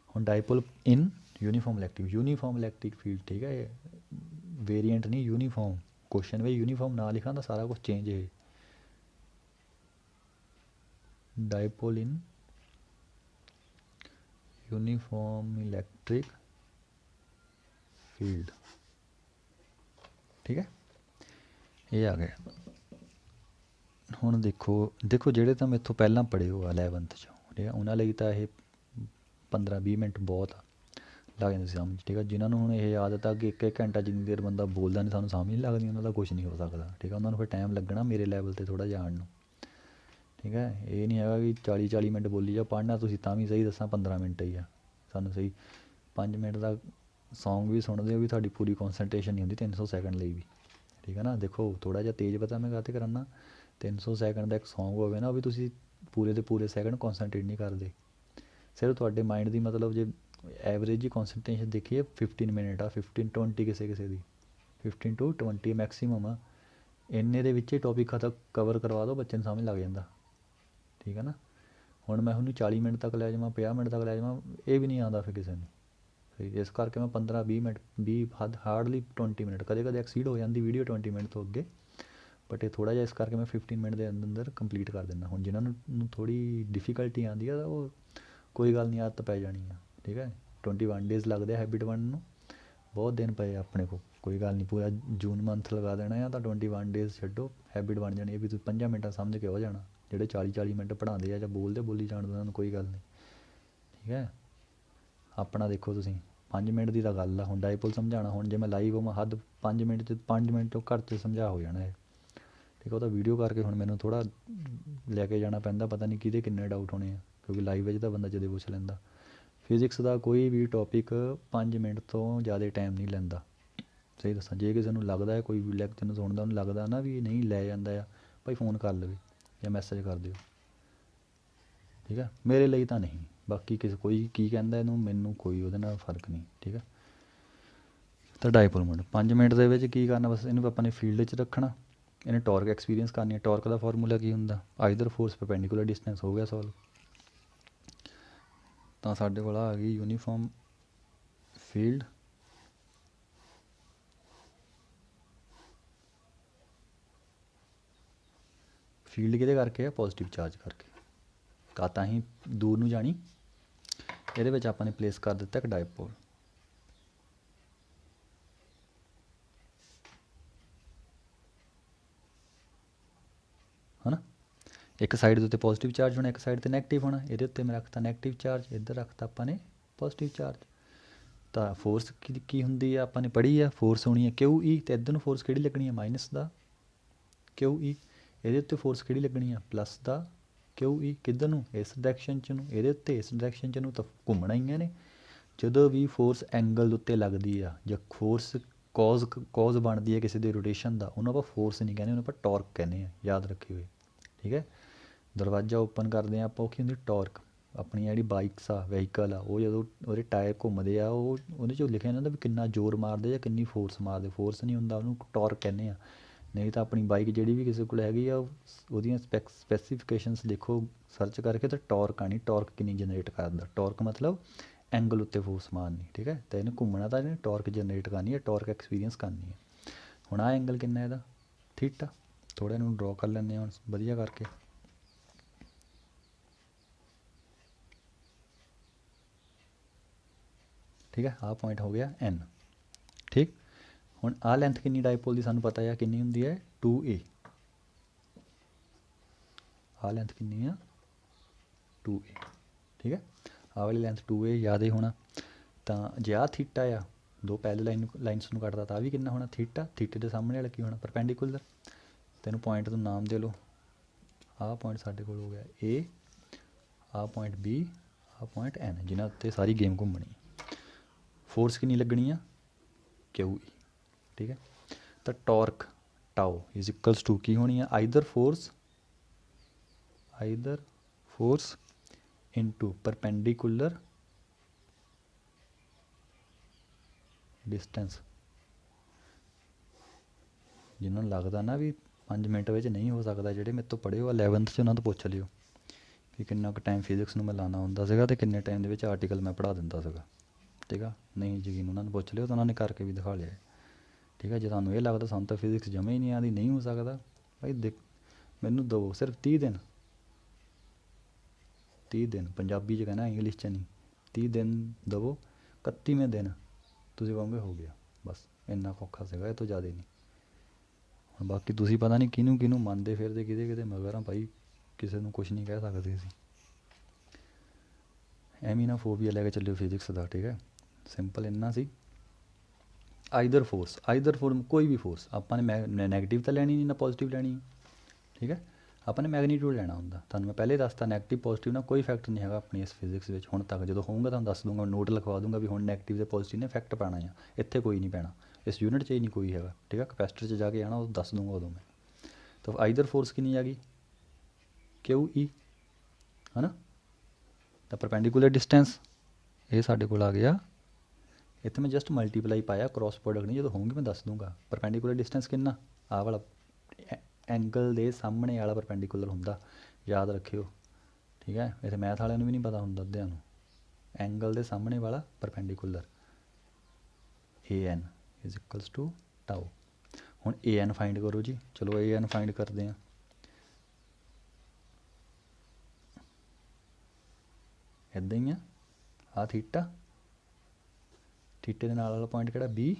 ਹੁਣ ਡਾਈਪੋਲ ਇਨ ਯੂਨੀਫਾਰਮ ਇਲੈਕਟ੍ਰਿਕ ਫੀਲਡ। ਠੀਕ ਹੈ, ਇਹ ਵੇਰੀਐਂਟ ਨਹੀਂ ਯੂਨੀਫਾਰਮ। ਕੁਐਸਚਨ ਵਿੱਚ ਯੂਨੀਫਾਰਮ ਨਾ ਲਿਖਾਂ ਤਾਂ ਸਾਰਾ ਕੁਛ ਚੇਂਜ ਹੈ। ਡਾਈਪੋਲ ਇਨ ਯੂਨੀਫਾਰਮ ਇਲੈਕਟ੍ਰਿਕ ਫੀਲਡ। ਠੀਕ ਹੈ, ਇਹ ਆ ਗਿਆ। ਹੁਣ ਦੇਖੋ ਜਿਹੜੇ ਤਾਂ ਮੇਰੇ ਤੋਂ ਪਹਿਲਾਂ ਪੜ੍ਹੇ ਹੋ 11th 'ਚ, ਠੀਕ ਹੈ, ਉਹਨਾਂ ਲਈ ਤਾਂ ਇਹ 15-20 ਮਿੰਟ ਬਹੁਤ ਆ, ਲੱਗ ਜਾਂਦੇ ਸਮਝ। ਠੀਕ ਹੈ, ਜਿਨ੍ਹਾਂ ਨੂੰ ਹੁਣ ਇਹ ਆਦਤ ਆ ਕਿ ਇੱਕ ਘੰਟਾ ਜਿੰਨੀ ਦੇਰ ਬੰਦਾ ਬੋਲਦਾ ਨਹੀਂ ਸਾਨੂੰ ਸਮਝ ਨਹੀਂ ਲੱਗਦੀ, ਉਹਨਾਂ ਦਾ ਕੁਛ ਨਹੀਂ ਹੋ ਸਕਦਾ। ਠੀਕ ਹੈ, ਉਹਨਾਂ ਨੂੰ ਫਿਰ ਟਾਈਮ ਲੱਗਣਾ ਮੇਰੇ ਲੈਵਲ 'ਤੇ ਥੋੜ੍ਹਾ ਜਾਣ ਨੂੰ। ਠੀਕ ਹੈ, ਇਹ ਨਹੀਂ ਹੈਗਾ ਕਿ 40 ਮਿੰਟ ਬੋਲੀ ਜਾ, ਪੜ੍ਹਨਾ ਤੁਸੀਂ ਤਾਂ ਵੀ ਸਹੀ ਦੱਸਾਂ 15 ਮਿੰਟ ਹੀ ਆ ਸਾਨੂੰ ਸਹੀ। 5 ਮਿੰਟ ਦਾ ਸੌਂਗ ਵੀ ਸੁਣਦੇ ਹੋ ਵੀ ਤੁਹਾਡੀ ਪੂਰੀ ਕੌਨਸਨਟ੍ਰੇਸ਼ਨ ਨਹੀਂ ਹੁੰਦੀ 300 ਸੈਕਿੰਡ ਲਈ ਵੀ। ਠੀਕ ਹੈ ਨਾ, ਦੇਖੋ ਥੋੜ੍ਹਾ ਜਿਹਾ ਤੇਜ਼ ਪਤਾ ਮੈਂ ਕਾਹਤੇ ਕਰਨਾ, 300 ਸੈਕਿੰਡ ਦਾ ਇੱਕ ਸੌਂਗ ਹੋਵੇ ਨਾ, ਉਹ ਵੀ ਤੁਸੀਂ ਪੂਰੇ ਦੇ ਪੂਰੇ ਸੈਕਿੰਡ ਕੌਨਸਨਟ੍ਰੇਟ ਨਹੀਂ ਕਰਦੇ, ਸਿਰਫ ਤੁਹਾਡੇ ਮਾਈਂਡ ਦੀ ਮਤਲਬ ਜੇ ਐਵਰੇਜ ਹੀ ਕੌਨਸਨਟ੍ਰੇਸ਼ਨ ਦੇਖੀਏ 15 ਮਿੰਟ ਆ, 15-20 ਕਿਸੇ ਦੀ 15 to 20 ਮੈਕਸੀਮਮ ਆ। ਇੰਨੇ ਦੇ ਵਿੱਚ ਹੀ ਟੌਪਿਕ ਕਵਰ ਕਰਵਾ ਦਿਓ, ਬੱਚੇ ਨੂੰ ਸਮਝ ਲੱਗ ਜਾਂਦਾ। ਠੀਕ ਹੈ ਨਾ, ਹੁਣ ਮੈਂ ਉਹਨੂੰ 40 ਮਿੰਟ ਤੱਕ ਲੈ ਜਾਵਾਂ, 50 ਮਿੰਟ ਤੱਕ ਲੈ ਜਾਵਾਂ, ਇਹ ਵੀ ਨਹੀਂ ਆਉਂਦਾ ਫਿਰ ਕਿਸੇ ਨੂੰ। ਇਸ ਕਰਕੇ ਮੈਂ 15-20 ਮਿੰਟ ਹਾਰਡਲੀ 20 ਮਿੰਟ, ਕਦੇ ਐਕਸੀਡ ਹੋ ਜਾਂਦੀ ਵੀਡੀਓ 20 ਮਿੰਟ ਤੋਂ ਅੱਗੇ, ਬਟ ਇਹ ਥੋੜ੍ਹਾ ਜਿਹਾ ਇਸ ਕਰਕੇ ਮੈਂ 15 ਮਿੰਟ ਦੇ ਅੰਦਰ ਕੰਪਲੀਟ ਕਰ ਦਿੰਦਾ। ਹੁਣ ਜਿਹਨਾਂ ਨੂੰ ਥੋੜ੍ਹੀ ਡਿਫੀਕਲਟੀ ਆਉਂਦੀ ਆ, ਉਹ ਕੋਈ ਗੱਲ ਨਹੀਂ, ਆਦਤ ਪੈ ਜਾਣੀ ਆ। ਠੀਕ ਹੈ, 21 ਡੇਜ਼ ਲੱਗਦੇ ਆ ਹੈਬਿਟ ਬਣਨ ਨੂੰ, ਬਹੁਤ ਦਿਨ ਪਏ ਆਪਣੇ ਕੋਲ, ਕੋਈ ਗੱਲ ਨਹੀਂ, ਪੂਰਾ ਜੂਨ ਮੰਥ ਲਗਾ ਦੇਣਾ ਆ ਤਾਂ 21 ਡੇਜ਼ ਛੱਡੋ, ਹੈਬਿਟ ਬਣ ਜਾਣੀ। ਇਹ ਵੀ ਤੁਸੀਂ 5 ਮਿੰਟਾਂ ਸਮਝ ਕੇ ਹੋ ਜਾਣਾ, ਜਿਹੜੇ 40 ਮਿੰਟ ਪੜ੍ਹਾਉਂਦੇ ਆ ਜਾਂ ਬੋਲੀ ਜਾਣਦੇ ਉਹਨਾਂ ਨੂੰ ਕੋਈ ਗੱਲ ਨਹੀਂ। ਠੀਕ ਹੈ, ਆਪਣਾ ਦੇਖੋ ਤੁਸੀਂ 5 ਮਿੰਟ ਦੀ ਤਾਂ ਗੱਲ ਆ। ਹੁਣ ਡਾਈਪੋਲ ਸਮਝਾਉਣਾ, ਹੁਣ ਜੇ ਮੈਂ ਲਾਈਵ ਹੋਵਾਂ ਹੱਦ 5 ਮਿੰਟ ਤੋਂ ਘੱਟ 'ਚ ਸਮਝਾ ਹੋ ਜਾਣਾ ਇਹ। ਠੀਕ ਹੈ, ਉਹ ਤਾਂ ਵੀਡੀਓ ਕਰਕੇ ਹੁਣ ਮੈਨੂੰ ਥੋੜ੍ਹਾ ਲੈ ਕੇ ਜਾਣਾ ਪੈਂਦਾ, ਪਤਾ ਨਹੀਂ ਕਿਹਦੇ ਕਿੰਨੇ ਡਾਊਟ ਹੋਣੇ ਆ, ਕਿਉਂਕਿ ਲਾਈਵ ਵਿੱਚ ਤਾਂ ਬੰਦਾ ਜਦੇ ਪੁੱਛ ਲੈਂਦਾ। ਫਿਜ਼ਿਕਸ ਦਾ ਕੋਈ ਵੀ ਟੌਪਿਕ 5 ਮਿੰਟ ਤੋਂ ਜ਼ਿਆਦਾ ਟਾਈਮ ਨਹੀਂ ਲੈਂਦਾ, ਸਹੀ ਦੱਸਾਂ। ਜੇ ਕਿਸੇ ਨੂੰ ਲੱਗਦਾ ਹੈ, ਕੋਈ ਵੀ ਲੈਕਚਰ ਨੂੰ ਸੁਣਦਾ ਉਹਨੂੰ ਲੱਗਦਾ ਨਾ ਵੀ ਨਹੀਂ ਲੈ ਜਾਂਦਾ ਆ, ਭਾਈ ਫੋਨ ਕਰ ਲਵੇ ਜਾਂ ਮੈਸੇਜ ਕਰ ਦਿਓ। ਠੀਕ ਹੈ, ਮੇਰੇ ਲਈ ਤਾਂ ਨਹੀਂ, ਬਾਕੀ ਕੋਈ ਕੀ ਕਹਿੰਦਾ ਇਹਨੂੰ, ਮੈਨੂੰ ਕੋਈ ਉਹਦੇ ਨਾਲ ਫਰਕ ਨਹੀਂ। ਠੀਕ ਹੈ, ਤਾਂ ਡਾਈਪੋਲ ਮੋਮੈਂਟ 5 ਮਿੰਟ ਦੇ ਵਿੱਚ ਕੀ ਕਰਨਾ, ਬਸ ਇਹਨੂੰ ਆਪਾਂ ਨੇ ਫੀਲਡ 'ਚ ਰੱਖਣਾ, ਇਹਨੇ ਟਾਰਕ ਐਕਸਪੀਰੀਅੰਸ ਕਰਨੀ ਹੈ। ਟਾਰਕ ਦਾ ਫਾਰਮੂਲਾ ਕੀ ਹੁੰਦਾ, ਆਈਦਰ ਫੋਰਸ ਪਰਪੈਂਡੀਕੂਲਰ ਡਿਸਟੈਂਸ। ਹੋ ਗਿਆ ਸੋਲਵ। ਤਾਂ ਸਾਡੇ ਕੋਲ ਆ ਗਈ ਯੂਨੀਫਾਰਮ ਫੀਲਡ ਫੀਲਡ ਕਿਹਦੇ ਕਰਕੇ ਆ, ਪੋਜ਼ਿਟਿਵ ਚਾਰਜ ਕਰਕੇ। ਤਾਂ ਹੀ ਦੂਰ ਨੂੰ ਜਾਣੀ। ਇਹਦੇ ਵਿੱਚ ਆਪਾਂ ਨੇ ਪਲੇਸ ਕਰ ਦਿੱਤਾ ਇੱਕ ਡਾਈਪੋਲ। ਹੈ ਨਾ, ਇੱਕ ਸਾਈਡ ਦੇ ਉੱਤੇ ਪੋਜ਼ਿਟਿਵ ਚਾਰਜ ਹੋਣਾ, ਇੱਕ ਸਾਈਡ 'ਤੇ ਨੈਗੇਟਿਵ ਹੋਣਾ। ਇਹਦੇ ਉੱਤੇ ਮੈਂ ਰੱਖਤਾ ਨੈਗੇਟਿਵ ਚਾਰਜ, ਇੱਧਰ ਰੱਖਤਾ ਆਪਾਂ ਨੇ ਪੋਜ਼ਿਟਿਵ ਚਾਰਜ। ਤਾਂ ਫੋਰਸ ਕੀ ਹੁੰਦੀ ਆ, ਆਪਾਂ ਨੇ ਪੜ੍ਹੀ ਆ, ਫੋਰਸ ਹੋਣੀ ਹੈ ਕਿਊ ਈ। ਅਤੇ ਇੱਧਰ ਨੂੰ ਫੋਰਸ ਕਿਹੜੀ ਲੱਗਣੀ ਹੈ, ਮਾਈਨਸ ਦਾ ਕਿਊ ਈ। ਇਹਦੇ ਉੱਤੇ ਫੋਰਸ ਕਿਹੜੀ ਲੱਗਣੀ ਆ, ਪਲੱਸ ਦਾ ਕਿਊ ਈ। ਕਿੱਧਰ ਨੂੰ, ਇਸ ਡਾਇਰੈਕਸ਼ਨ 'ਚ ਨੂੰ, ਇਹਦੇ ਉੱਤੇ ਇਸ ਡਾਇਰੈਕਸ਼ਨ 'ਚ ਨੂੰ। ਤਾਂ ਘੁੰਮਣਾ ਹੀ ਨੇ। ਜਦੋਂ ਵੀ ਫੋਰਸ ਐਂਗਲ ਉੱਤੇ ਲੱਗਦੀ ਆ, ਜਾਂ ਫੋਰਸ ਕੌਜ਼ ਬਣਦੀ ਹੈ ਕਿਸੇ ਦੇ ਰੋਟੇਸ਼ਨ ਦਾ, ਉਹਨੂੰ ਆਪਾਂ ਫੋਰਸ ਨਹੀਂ ਕਹਿੰਦੇ, ਉਹਨੂੰ ਆਪਾਂ ਟਾਰਕ ਕਹਿੰਦੇ ਹਾਂ। ਯਾਦ ਰੱਖੀ ਹੋਏ, ਠੀਕ ਹੈ। ਦਰਵਾਜ਼ਾ ਓਪਨ ਕਰਦੇ ਹਾਂ ਆਪਾਂ, ਉਹ ਕੀ ਹੁੰਦੀ, ਟਾਰਕ। ਆਪਣੀਆਂ ਜਿਹੜੀ ਬਾਈਕਸ ਆ, ਵਹੀਕਲ ਆ, ਉਹ ਜਦੋਂ ਉਹਦੇ ਟਾਇਰ ਘੁੰਮਦੇ ਆ, ਉਹ ਉਹਦੇ 'ਚੋਂ ਲਿਖਿਆ ਜਾਂਦਾ ਵੀ ਕਿੰਨਾ ਜ਼ੋਰ ਮਾਰਦੇ ਜਾਂ ਕਿੰਨੀ ਫੋਰਸ ਮਾਰਦੇ। ਫੋਰਸ ਨਹੀਂ ਹੁੰਦਾ, ਉਹਨੂੰ ਟਾਰਕ ਕਹਿੰਦੇ ਆ। ਨਹੀਂ ਤਾਂ ਆਪਣੀ ਬਾਈਕ ਜਿਹੜੀ ਵੀ ਕਿਸੇ ਕੋਲ ਹੈਗੀ ਆ, ਉਹਦੀਆਂ ਸਪੈਸੀਫਿਕੇਸ਼ਨਸ ਦੇਖੋ ਸਰਚ ਕਰਕੇ, ਤਾਂ ਟਾਰਕ ਆਣੀ, ਟਾਰਕ ਕਿੰਨੀ ਜਨਰੇਟ ਕਰਦਾ। ਟਾਰਕ ਮਤਲਬ ਐਂਗਲ ਉੱਤੇ ਫੋਰਸ ਮਾਰਨੀ, ਠੀਕ ਹੈ। ਤਾਂ ਇਹਨੂੰ ਘੁੰਮਣਾ, ਤਾਂ ਇਹਨੇ ਟਾਰਕ ਜਨਰੇਟ ਕਰਨੀ ਹੈ, ਟਾਰਕ ਐਕਸਪੀਰੀਅੰਸ ਕਰਨੀ ਹੈ। ਹੁਣ ਆਹ ਐਂਗਲ ਕਿੰਨਾ ਇਹਦਾ, ਥੀਟਾ। ਥੋੜ੍ਹਾ ਇਹਨੂੰ ਡਰੋ ਕਰ ਲੈਂਦੇ ਹਾਂ ਹੁਣ ਵਧੀਆ ਕਰਕੇ। ਠੀਕ ਹੈ, ਆਹ ਪੁਆਇੰਟ ਹੋ ਗਿਆ N, ਠੀਕ। ਹੁਣ ਆਹ ਲੈਂਥ ਕਿੰਨੀ ਡਾਈਪੋਲ ਦੀ ਸਾਨੂੰ ਪਤਾ ਆ, ਕਿੰਨੀ ਹੁੰਦੀ ਹੈ, 2A। ਆਹ ਲੈਂਥ ਕਿੰਨੀ ਆ, 2A, ਠੀਕ ਹੈ। ਆਹ ਵਾਲੀ ਲੈਂਥ 2A ਯਾਦ ਹੀ ਹੋਣਾ। ਤਾਂ ਜੇ ਆਹ ਥੀਟਾ ਆ, ਦੋ ਪੈਰਲਲ ਲਾਈਨਸ ਨੂੰ ਕੱਟਦਾ, ਤਾਂ ਵੀ ਕਿੰਨਾ ਹੋਣਾ, ਥੀਟਾ। ਥੀਟੇ ਦੇ ਸਾਹਮਣੇ ਵਾਲਾ ਕੀ ਹੋਣਾ, ਪਰਪੈਂਡੀਕੂਲਰ। ਤੈਨੂੰ ਪੁਆਇੰਟ ਨੂੰ ਨਾਮ ਦੇ ਲਓ। ਆਹ ਪੁਆਇੰਟ ਸਾਡੇ ਕੋਲ ਹੋ ਗਿਆ A, ਆਹ ਪੁਆਇੰਟ B, ਆਹ ਪੁਆਇੰਟ N, ਜਿਨ੍ਹਾਂ ਉੱਤੇ ਸਾਰੀ ਗੇਮ ਘੁੰਮਣੀ। ਫੋਰਸ ਕਿੰਨੀ ਲੱਗਣੀ ਆ, ਕਿਊ ਈ, ਠੀਕ ਹੈ। ਤਾਂ ਟਾਰਕ ਟਾਓ ਇਜ਼ ਇਕੁਅਲਸ ਟੂ ਕੀ ਹੋਣੀ ਆ, either force into perpendicular distance. ਜਿਹਨਾਂ ਨੂੰ ਲੱਗਦਾ ਨਾ ਵੀ 5 ਮਿੰਟ ਵਿੱਚ ਨਹੀਂ ਹੋ ਸਕਦਾ, ਜਿਹੜੇ ਮੇਰੇ ਤੋਂ ਪੜ੍ਹੇ ਹੋ 11th 'ਚ, ਉਹਨਾਂ ਤੋਂ ਪੁੱਛ ਲਿਓ ਕਿ ਕਿੰਨਾ ਕੁ ਟਾਈਮ ਫਿਜ਼ਿਕਸ ਨੂੰ ਮੈਂ ਲਾਉਣਾ ਹੁੰਦਾ ਸੀਗਾ, ਅਤੇ ਕਿੰਨੇ ਟਾਈਮ ਦੇ ਵਿੱਚ ਆਰਟੀਕਲ ਮੈਂ ਪੜ੍ਹਾ ਦਿੰਦਾ ਸੀਗਾ, ਠੀਕ ਆ। ਨਹੀਂ ਯਕੀਨ ਉਹਨਾਂ ਨੂੰ ਪੁੱਛ ਲਿਓ, ਤਾਂ ਉਹਨਾਂ ਨੇ ਕਰਕੇ ਵੀ ਦਿਖਾ ਲਿਆ, ਠੀਕ ਹੈ। ਜੇ ਤੁਹਾਨੂੰ ਇਹ ਲੱਗਦਾ ਸਾਨੂੰ ਤਾਂ ਫਿਜ਼ਿਕਸ ਜਮ੍ਹਾਂ ਹੀ ਨਹੀਂ ਆਉਂਦੀ, ਨਹੀਂ ਹੋ ਸਕਦਾ, ਭਾਈ ਮੈਨੂੰ ਦਿਓ ਸਿਰਫ 30 ਦਿਨ। 30 ਦਿਨ ਪੰਜਾਬੀ 'ਚ ਕਹਿਣਾ, ਇੰਗਲਿਸ਼ 'ਚ ਨਹੀਂ। 30 ਦਿਨ ਦੇਵੋ, 31ਵੇਂ ਦਿਨ ਤੁਸੀਂ ਕਹੋਗੇ ਹੋ ਗਿਆ, ਬਸ ਇੰਨਾ ਔਖਾ ਸੀਗਾ, ਇਹ ਤੋਂ ਜ਼ਿਆਦਾ ਨਹੀਂ। ਹੁਣ ਬਾਕੀ ਤੁਸੀਂ ਪਤਾ ਨਹੀਂ ਕਿਹਨੂੰ ਮੰਨਦੇ ਫਿਰਦੇ, ਕਿਹਦੇ ਮਗਰ ਆ ਭਾਈ, ਕਿਸੇ ਨੂੰ ਕੁਛ ਨਹੀਂ ਕਹਿ ਸਕਦੇ ਅਸੀਂ। ਐਵੇਂ ਨਾ ਫੋਬੀਆ ਲੈ ਕੇ ਚੱਲਿਓ ਫਿਜ਼ਿਕਸ ਦਾ, ਠੀਕ ਹੈ। ਸਿੰਪਲ ਇੰਨਾ ਸੀ। ਆਈਦਰ ਫੋਰਸ ਕੋਈ ਵੀ ਫੋਰਸ ਆਪਾਂ ਨੇ ਨੈਗੇਟਿਵ ਤਾਂ ਲੈਣੀ ਨਹੀਂ ਨਾ ਪੋਜ਼ੀਟਿਵ ਲੈਣੀ, ਠੀਕ ਹੈ। ਆਪਾਂ ਨੇ ਮੈਗਨੀਟਿਊਡ ਲੈਣਾ ਹੁੰਦਾ। ਤੁਹਾਨੂੰ ਮੈਂ ਪਹਿਲੇ ਦੱਸਤਾ, ਨੈਗੇਟਿਵ ਪੋਜ਼ੀਟਿਵ ਨਾਲ ਕੋਈ ਇਫੈਕਟ ਨਹੀਂ ਹੈਗਾ ਆਪਣੀ ਇਸ ਫਿਜ਼ਿਕਸ ਵਿੱਚ ਹੁਣ ਤੱਕ। ਜਦੋਂ ਹੋਊਗਾ ਤੁਹਾਨੂੰ ਦੱਸ ਦੂੰਗਾ, ਨੋਟ ਲਿਖਵਾ ਦੂੰਗਾ ਵੀ ਹੁਣ ਨੈਗੇਟਿਵ ਅਤੇ ਪੋਜ਼ੀਟਿਵ ਨੇ ਇਫੈਕਟ ਪੈਣਾ ਆ। ਇੱਥੇ ਕੋਈ ਨਹੀਂ ਪੈਣਾ, ਇਸ ਯੂਨਿਟ 'ਚ ਹੀ ਨਹੀਂ ਕੋਈ ਹੈਗਾ, ਠੀਕ ਹੈ। ਕਪੈਸਿਟਰ 'ਚ ਜਾ ਕੇ ਆਉਣਾ, ਉਹ ਦੱਸ ਦੂੰਗਾ ਉਦੋਂ ਮੈਂ। ਤਾਂ ਆਈਦਰ ਫੋਰਸ ਕਿੰਨੀ ਆ ਗਈ, ਕਿਊ ਈ, ਹੈ ਨਾ। ਤਾਂ ਪਰਪੈਂਡੀਕੂਲਰ ਡਿਸਟੈਂਸ ਇਹ ਸਾਡੇ ਕੋਲ ਆ ਗਿਆ। ਇੱਥੇ ਮੈਂ ਜਸਟ ਮਲਟੀਪਲਾਈ ਪਾਇਆ, ਕ੍ਰੋਸ ਪ੍ਰੋਡਕਟ ਨਹੀਂ। ਜਦੋਂ ਹੋਊਗੀ ਮੈਂ ਦੱਸ ਦੂੰਗਾ। ਪਰਪੈਂਡੀਕੂਲਰ ਡਿਸਟੈਂਸ ਕਿੰਨਾ, ਆਹ ਵਾਲਾ ਐਂਗਲ ਦੇ ਸਾਹਮਣੇ ਵਾਲਾ ਪਰਪੈਂਡੀਕੂਲਰ ਹੁੰਦਾ, ਯਾਦ ਰੱਖਿਓ, ਠੀਕ ਹੈ। ਇੱਥੇ ਮੈਥ ਵਾਲਿਆਂ ਨੂੰ ਵੀ ਨਹੀਂ ਪਤਾ ਹੁੰਦਾ ਅੱਧਿਆਂ ਨੂੰ। ਐਂਗਲ ਦੇ ਸਾਹਮਣੇ ਵਾਲਾ perpendicular AN is equals to tau. ਹੁਣ AN ਫਾਈਂਡ ਕਰੋ ਜੀ। ਚਲੋ AN ਫਾਈਂਡ ਕਰਦੇ ਹਾਂ। ਇੱਦਾਂ ਹੀ ਆ, ਆਹ ਥੀਟਾ, ਥੀਟੇ ਦੇ ਨਾਲ ਵਾਲਾ ਪੁਆਇੰਟ ਕਿਹੜਾ B,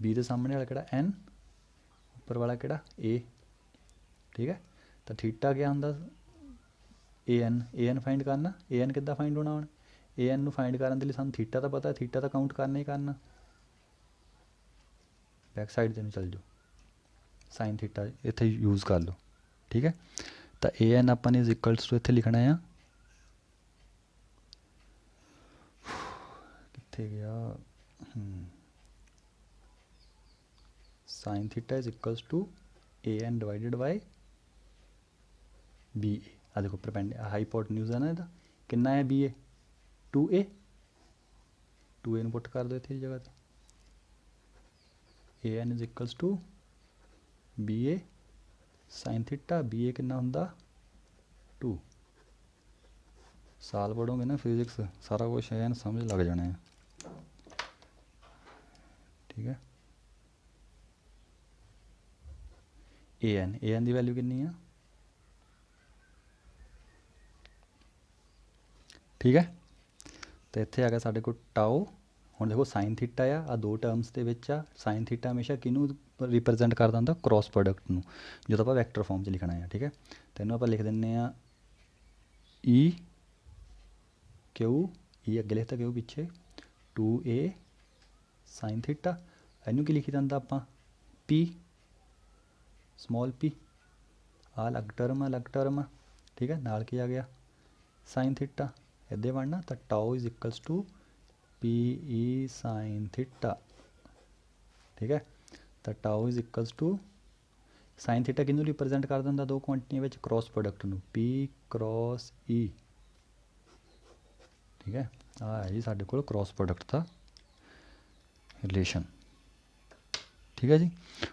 B ਦੇ ਸਾਹਮਣੇ ਵਾਲਾ ਕਿਹੜਾ N, ਉੱਪਰ ਵਾਲਾ ਕਿਹੜਾ A, ਠੀਕ ਹੈ। ਤਾਂ ਥੀਟਾ ਕਿਆ ਹੁੰਦਾ, AN ਫਾਈਂਡ ਕਰਨਾ। AN ਕਿੱਦਾਂ ਫਾਈਂਡ ਹੋਣਾ, ਹੁਣ AN ਨੂੰ ਫਾਈਂਡ ਕਰਨ ਦੇ ਲਈ ਸਾਨੂੰ ਥੀਟਾ ਤਾਂ ਪਤਾ, ਥੀਟਾ ਤਾਂ ਕਾਊਂਟ ਕਰਨਾ ਹੀ ਕਰਨਾ। ਬੈਕ ਸਾਈਡ 'ਤੇ ਨੂੰ ਚੱਲ ਜਾਓ, ਸਾਈਨ ਥੀਟਾ ਇੱਥੇ ਯੂਜ਼ ਕਰ ਲਓ, ਠੀਕ ਹੈ। ਤਾਂ AN ਆਪਾਂ ਨੇ ਇਜ਼ ਇਕੁਅਲਸ ਟੂ ਇੱਥੇ ਲਿਖਣਾ ਆ, ਕਿੱਥੇ ਗਿਆ, sine theta is equals to AN divided by BA। ਆ ਦੇਖੋ ਹਾਈਪੋਟਨਿਊਜ਼ ਹੈ ਨਾ ਇਹਦਾ, ਕਿੰਨਾ ਹੈ BA, 2A। 2A ਨੂੰ ਪੁੱਟ ਕਰ ਦਿਓ ਇੱਥੇ ਦੀ ਜਗ੍ਹਾ 'ਤੇ, an is equals to ba sine theta, ba ਕਿੰਨਾ ਹੁੰਦਾ 2। ਸਾਲ ਪੜ੍ਹੋਗੇ ਨਾ ਫਿਜ਼ਿਕਸ ਸਾਰਾ ਕੁਛ ਐਨ ਸਮਝ ਲੱਗ ਜਾਣਾ ਹੈ, ਠੀਕ ਹੈ। an ਦੀ ਵੈਲਿਊ ਕਿੰਨੀ ਆ, ਠੀਕ ਹੈ। ਤੇ ਇੱਥੇ ਆ ਗਿਆ ਸਾਡੇ ਕੋਲ ਟਾਓ। ਹੁਣ ਦੇਖੋ ਸਾਈਨ ਥੀਟਾ ਆ ਦੋ ਟਰਮਸ ਦੇ ਵਿੱਚ ਆ। ਸਾਈਨ ਥੀਟਾ ਹਮੇਸ਼ਾ ਕਿਹਨੂੰ ਰਿਪਰੈਜ਼ੈਂਟ ਕਰਦਾ ਹੁੰਦਾ, ਕ੍ਰੋਸ ਪ੍ਰੋਡਕਟ ਨੂੰ, ਜਦੋਂ ਆਪਾਂ ਵੈਕਟਰ ਫਾਰਮ 'ਚ ਲਿਖਣਾ ਆ, ਠੀਕ ਹੈ। ਤੈਨੂੰ ਆਪਾਂ ਲਿਖ ਦਿੰਦੇ ਆ ਈ ਕਿਊ, ਈ ਅੱਗੇ ਲਿਖਤਾ ਕਿਊ ਪਿੱਛੇ 2a ਸਾਈਨ ਥੀਟਾ। ਇਹਨੂੰ ਕੀ ਲਿਖੀ ਜਾਂਦਾ ਆਪਾਂ p ਸਮੋਲ p, ਆ ਅਲੱਗ ਟਰਮ ਆ, ਠੀਕ ਹੈ। ਨਾਲ ਕੀ ਆ ਗਿਆ ਸਾਈਨ ਥੀਟਾ, ਇੱਦਾਂ ਬਣਨਾ ਤਾਂ tau is equals to P E sine theta, ਠੀਕ ਹੈ। ਤਾਂ tau is equals to sine theta ਕਿਹਨੂੰ ਰਿਪਰੈਜ਼ੈਂਟ ਕਰ ਦਿੰਦਾ ਦੋ ਕੁਆਂਟੀਆਂ ਵਿੱਚ, ਕ੍ਰੋਸ ਪ੍ਰੋਡਕਟ ਨੂੰ, ਪੀ ਕ੍ਰੋਸ ਈ, ਠੀਕ ਹੈ। ਆ ਹੈ ਜੀ ਸਾਡੇ ਕੋਲ ਕ੍ਰੋਸ ਪ੍ਰੋਡਕਟ ਦਾ ਰਿਲੇਸ਼ਨ, ਠੀਕ ਹੈ ਜੀ।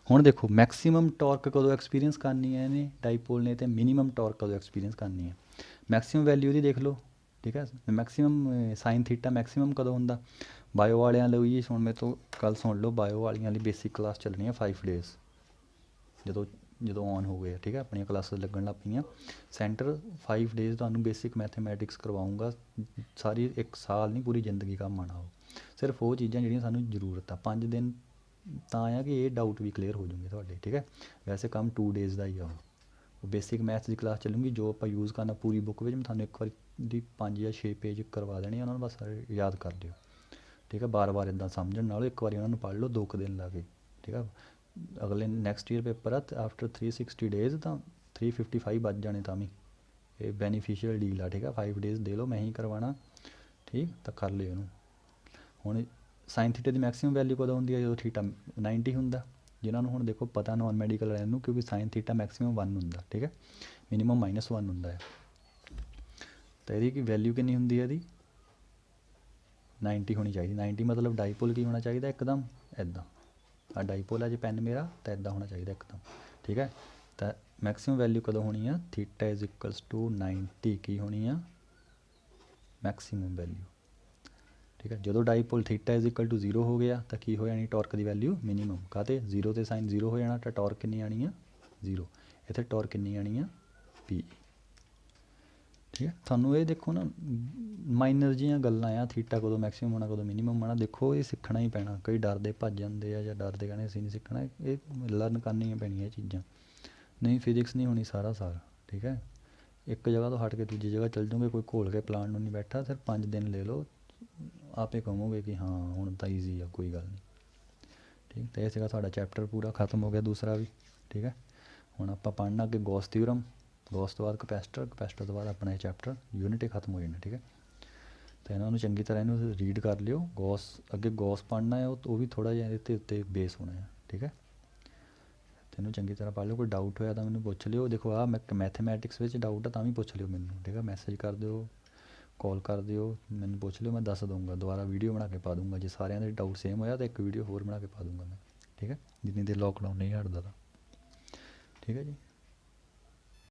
ਹੁਣ ਦੇਖੋ ਮੈਕਸੀਮਮ ਟਾਰਕ ਕਦੋਂ ਐਕਸਪੀਰੀਅੰਸ ਕਰਨੀ ਹੈ ਇਹਨੇ ਡਾਈਪੋਲ ਨੇ, ਅਤੇ ਮਿਨੀਮਮ ਟਾਰਕ ਕਦੋਂ ਐਕਸਪੀਰੀਅੰਸ ਕਰਨੀ ਹੈ। ਮੈਕਸੀਮਮ ਵੈਲਿਊ ਦੀ ਦੇਖ ਲਓ, ਠੀਕ ਹੈ। ਮੈਕਸੀਮਮ ਸਾਈਨ ਥੀਟਾ ਮੈਕਸੀਮਮ ਕਦੋਂ ਹੁੰਦਾ, ਬਾਇਓ ਵਾਲਿਆਂ ਲਈ ਹੁਣ ਮੇਰੇ ਤੋਂ ਗੱਲ ਸੁਣ ਲਓ, ਬਾਇਓ ਵਾਲਿਆਂ ਲਈ ਬੇਸਿਕ ਕਲਾਸ ਚੱਲਣੀ ਹੈ 5 ਡੇਜ਼, ਜਦੋਂ ਔਨ ਹੋ ਗਏ, ਠੀਕ ਹੈ। ਆਪਣੀਆਂ ਕਲਾਸਾਂ ਲੱਗਣ ਲੱਗ ਪਈਆਂ ਸੈਂਟਰ। 5 ਡੇਜ਼ ਤੁਹਾਨੂੰ ਬੇਸਿਕ ਮੈਥਮੈਟਿਕਸ ਕਰਵਾਊਂਗਾ, ਸਾਰੀ 1 ਸਾਲ ਨਹੀਂ ਪੂਰੀ ਜ਼ਿੰਦਗੀ ਕੰਮ ਆਉਣਾ ਉਹ, ਸਿਰਫ ਉਹ ਚੀਜ਼ਾਂ ਜਿਹੜੀਆਂ ਸਾਨੂੰ ਜ਼ਰੂਰਤ ਆ। 5 ਦਿਨ ਤਾਂ ਆ ਕਿ ਇਹ ਡਾਊਟ ਵੀ ਕਲੀਅਰ ਹੋ ਜੂਗੇ ਤੁਹਾਡੇ, ਠੀਕ ਹੈ। ਵੈਸੇ ਕੰਮ 2 ਡੇਜ਼ ਦਾ ਹੀ ਆ ਉਹ ਬੇਸਿਕ ਮੈਥਸ ਦੀ ਕਲਾਸ ਚੱਲੂਗੀ, ਜੋ ਆਪਾਂ ਯੂਜ਼ ਕਰਨਾ ਪੂਰੀ ਬੁੱਕ ਵਿੱਚ। ਮੈਂ ਤੁਹਾਨੂੰ ਇੱਕ ਵਾਰੀ ਦੀ 5 ਜਾਂ 6 ਪੇਜ ਕਰਵਾ ਦੇਣੇ, ਉਹਨਾਂ ਨੂੰ ਬਸ ਯਾਦ ਕਰ ਲਿਓ, ਠੀਕ ਹੈ। ਬਾਰ ਇੱਦਾਂ ਸਮਝਣ ਨਾਲੋਂ ਇੱਕ ਵਾਰੀ ਉਹਨਾਂ ਨੂੰ ਪੜ੍ਹ ਲਓ 2 ਦਿਨ ਲਾ ਕੇ, ਠੀਕ ਹੈ। ਅਗਲੇ ਨੈਕਸਟ ਈਅਰ ਪੇਪਰ ਆ, ਆਫਟਰ 360 ਡੇਜ਼ ਤਾਂ 355 ਵੱਜ ਜਾਣੇ ਤਾਂ ਵੀ ਇਹ ਬੈਨੀਫੀਸ਼ੀਅਲ ਡੀਲ ਆ, ਠੀਕ ਹੈ। 5 ਡੇਜ਼ ਦੇ ਲਓ, ਮੈਂ ਹੀ ਕਰਵਾਉਣਾ, ਠੀਕ ਤਾਂ ਕਰ ਲਿਓ ਇਹਨੂੰ। ਹੁਣ ਸਾਈਨ ਥੀਟਾ ਦੀ ਮੈਕਸੀਮਮ ਵੈਲਿਊ ਕਦੋਂ ਹੁੰਦੀ ਹੈ, ਜਦੋਂ ਥੀਟਾ 90 ਹੁੰਦਾ। ਜਿਨ੍ਹਾਂ ਨੂੰ ਹੁਣ ਦੇਖੋ ਪਤਾ ਨੋਨ ਮੈਡੀਕਲ ਵਾਲਿਆਂ ਨੂੰ, ਕਿਉਂਕਿ ਸਾਈਨ ਥੀਟਾ ਮੈਕਸੀਮਮ 1 ਹੁੰਦਾ, ਠੀਕ ਹੈ, ਮਿਨੀਮਮ -1 ਹੁੰਦਾ ਹੈ। ਤਾਂ ਇਹਦੀ ਕੀ ਵੈਲਿਊ ਕਿੰਨੀ ਹੁੰਦੀ ਹੈ, ਇਹਦੀ 90 ਹੋਣੀ ਚਾਹੀਦੀ। 90 ਮਤਲਬ ਡਾਈਪੋਲ ਕੀ ਹੋਣਾ ਚਾਹੀਦਾ ਇੱਕਦਮ ਇੱਦਾਂ, ਆ ਡਾਈਪੋਲ ਆ ਜੇ ਪੈਨ ਮੇਰਾ ਤਾਂ ਇੱਦਾਂ ਹੋਣਾ ਚਾਹੀਦਾ ਇੱਕਦਮ, ਠੀਕ ਹੈ। ਤਾਂ ਮੈਕਸੀਮਮ ਵੈਲਿਊ ਕਦੋਂ ਹੋਣੀ ਆ, ਥੀਟਾ ਇਜ਼ ਇਕੁਅਲਸ ਟੂ 90 ਕੀ ਹੋਣੀ ਆ ਮੈਕਸੀਮਮ ਵੈਲਿਊ, ਠੀਕ ਹੈ। ਜਦੋਂ ਡਾਈਪੋਲ ਥੀਟਾ ਇਜ਼ ਇਕੁਅਲ ਟੂ 0 ਹੋ ਗਿਆ ਤਾਂ ਕੀ ਹੋ ਜਾਣੀ ਟਾਰਕ ਦੀ ਵੈਲਿਊ ਮਿਨੀਮਮ, ਕਾਹਤੇ 0 ਤੇ ਸਾਈਨ 0 ਹੋ ਜਾਣਾ ਤਾਂ ਟਾਰਕ ਕਿੰਨੀ ਆਣੀ ਆ 0, ਇੱਥੇ ਟਾਰਕ ਕਿੰਨੀ ਆਣੀ ਆ ਪੀ, ਠੀਕ ਹੈ। ਤੁਹਾਨੂੰ ਇਹ ਦੇਖੋ ਨਾ ਮਾਈਨਰ ਜਿਹੀਆਂ ਗੱਲਾਂ ਆ, ਥੀਟਾ ਕਦੋਂ ਮੈਕਸੀਮਮ ਹੋਣਾ ਕਦੋਂ ਮਿਨੀਮਮ ਹੋਣਾ, ਦੇਖੋ ਇਹ ਸਿੱਖਣਾ ਹੀ ਪੈਣਾ। ਕਈ ਡਰਦੇ ਭੱਜ ਜਾਂਦੇ ਆ ਜਾਂ ਡਰਦੇ ਕਹਿੰਦੇ ਅਸੀਂ ਨਹੀਂ ਸਿੱਖਣਾ, ਇਹ ਲਰਨ ਕਰਨੀਆਂ ਪੈਣੀਆਂ ਇਹ ਚੀਜ਼ਾਂ, ਨਹੀਂ ਫਿਜ਼ਿਕਸ ਨਹੀਂ ਹੋਣੀ ਸਾਰਾ ਸਾਲ, ਠੀਕ ਹੈ। ਇੱਕ ਜਗ੍ਹਾ ਤੋਂ ਹਟ ਕੇ ਦੂਜੀ ਜਗ੍ਹਾ ਚੱਲ ਜਾਓਗੇ, ਕੋਈ ਘੋਲ ਕੇ ਪਲਾਨ ਨੂੰ ਨਹੀਂ ਬੈਠਾ। ਸਿਰਫ 5 ਦਿਨ ਲੈ ਲਓ, ਆਪੇ ਕਹੋਗੇ ਕਿ ਹਾਂ ਹੁਣ ਤਾਂ ਈਜ਼ੀ ਆ, ਕੋਈ ਗੱਲ ਨਹੀਂ, ਠੀਕ। ਤਾਂ ਇਹ ਸੀਗਾ ਸਾਡਾ ਚੈਪਟਰ ਪੂਰਾ ਖਤਮ ਹੋ ਗਿਆ, ਦੂਸਰਾ ਵੀ, ਠੀਕ ਹੈ। ਹੁਣ ਆਪਾਂ ਪੜ੍ਹਨਾ ਅੱਗੇ ਗੌਸ ਥਿਊਰਮ, ਗੌਸ ਤੋਂ ਬਾਅਦ ਕਪੈਸਟਰ ਤੋਂ ਬਾਅਦ ਆਪਣਾ ਇਹ ਚੈਪਟਰ ਯੂਨਿਟ ਹੀ ਖਤਮ ਹੋ ਜਾਣਾ, ਠੀਕ ਹੈ। ਤਾਂ ਇਹਨਾਂ ਨੂੰ ਚੰਗੀ ਤਰ੍ਹਾਂ ਇਹਨੂੰ ਰੀਡ ਕਰ ਲਿਓ। ਗੌਸ ਅੱਗੇ ਗੌਸ ਪੜ੍ਹਨਾ ਹੈ, ਉਹ ਵੀ ਥੋੜ੍ਹਾ ਜਿਹਾ ਇਹਦੇ ਉੱਤੇ ਬੇਸ ਹੋਣਾ ਹੈ, ਠੀਕ ਹੈ। ਤੈਨੂੰ ਚੰਗੀ ਤਰ੍ਹਾਂ ਪੜ੍ਹ ਲਿਓ, ਕੋਈ ਡਾਊਟ ਹੋਇਆ ਤਾਂ ਮੈਨੂੰ ਪੁੱਛ ਲਿਓ। ਦੇਖੋ ਆ ਮੈਥਮੈਟਿਕਸ ਵਿੱਚ ਡਾਊਟ ਆ ਤਾਂ ਵੀ ਪੁੱਛ ਲਿਓ ਮੈਨੂੰ, ਠੀਕ ਹੈ। ਮੈਸੇਜ ਕਰ ਦਿਓ, ਕਾਲ ਕਰ ਦਿਓ, ਮੈਨੂੰ ਪੁੱਛ ਲਿਓ, ਮੈਂ ਦੱਸ ਦਊਂਗਾ। ਦੁਬਾਰਾ ਵੀਡੀਓ ਬਣਾ ਕੇ ਪਾ ਦੂੰਗਾ, ਜੇ ਸਾਰਿਆਂ ਦੇ ਡਾਊਟ ਸੇਮ ਹੋਇਆ ਤਾਂ ਇੱਕ ਵੀਡੀਓ ਹੋਰ ਬਣਾ ਕੇ ਪਾ ਦੂੰਗਾ ਮੈਂ, ਠੀਕ ਹੈ। ਜਿੰਨੀ ਦੇਰ ਲੋਕਡਾਊਨ ਨਹੀਂ ਹਟਦਾ ਤਾਂ, ਠੀਕ ਹੈ ਜੀ।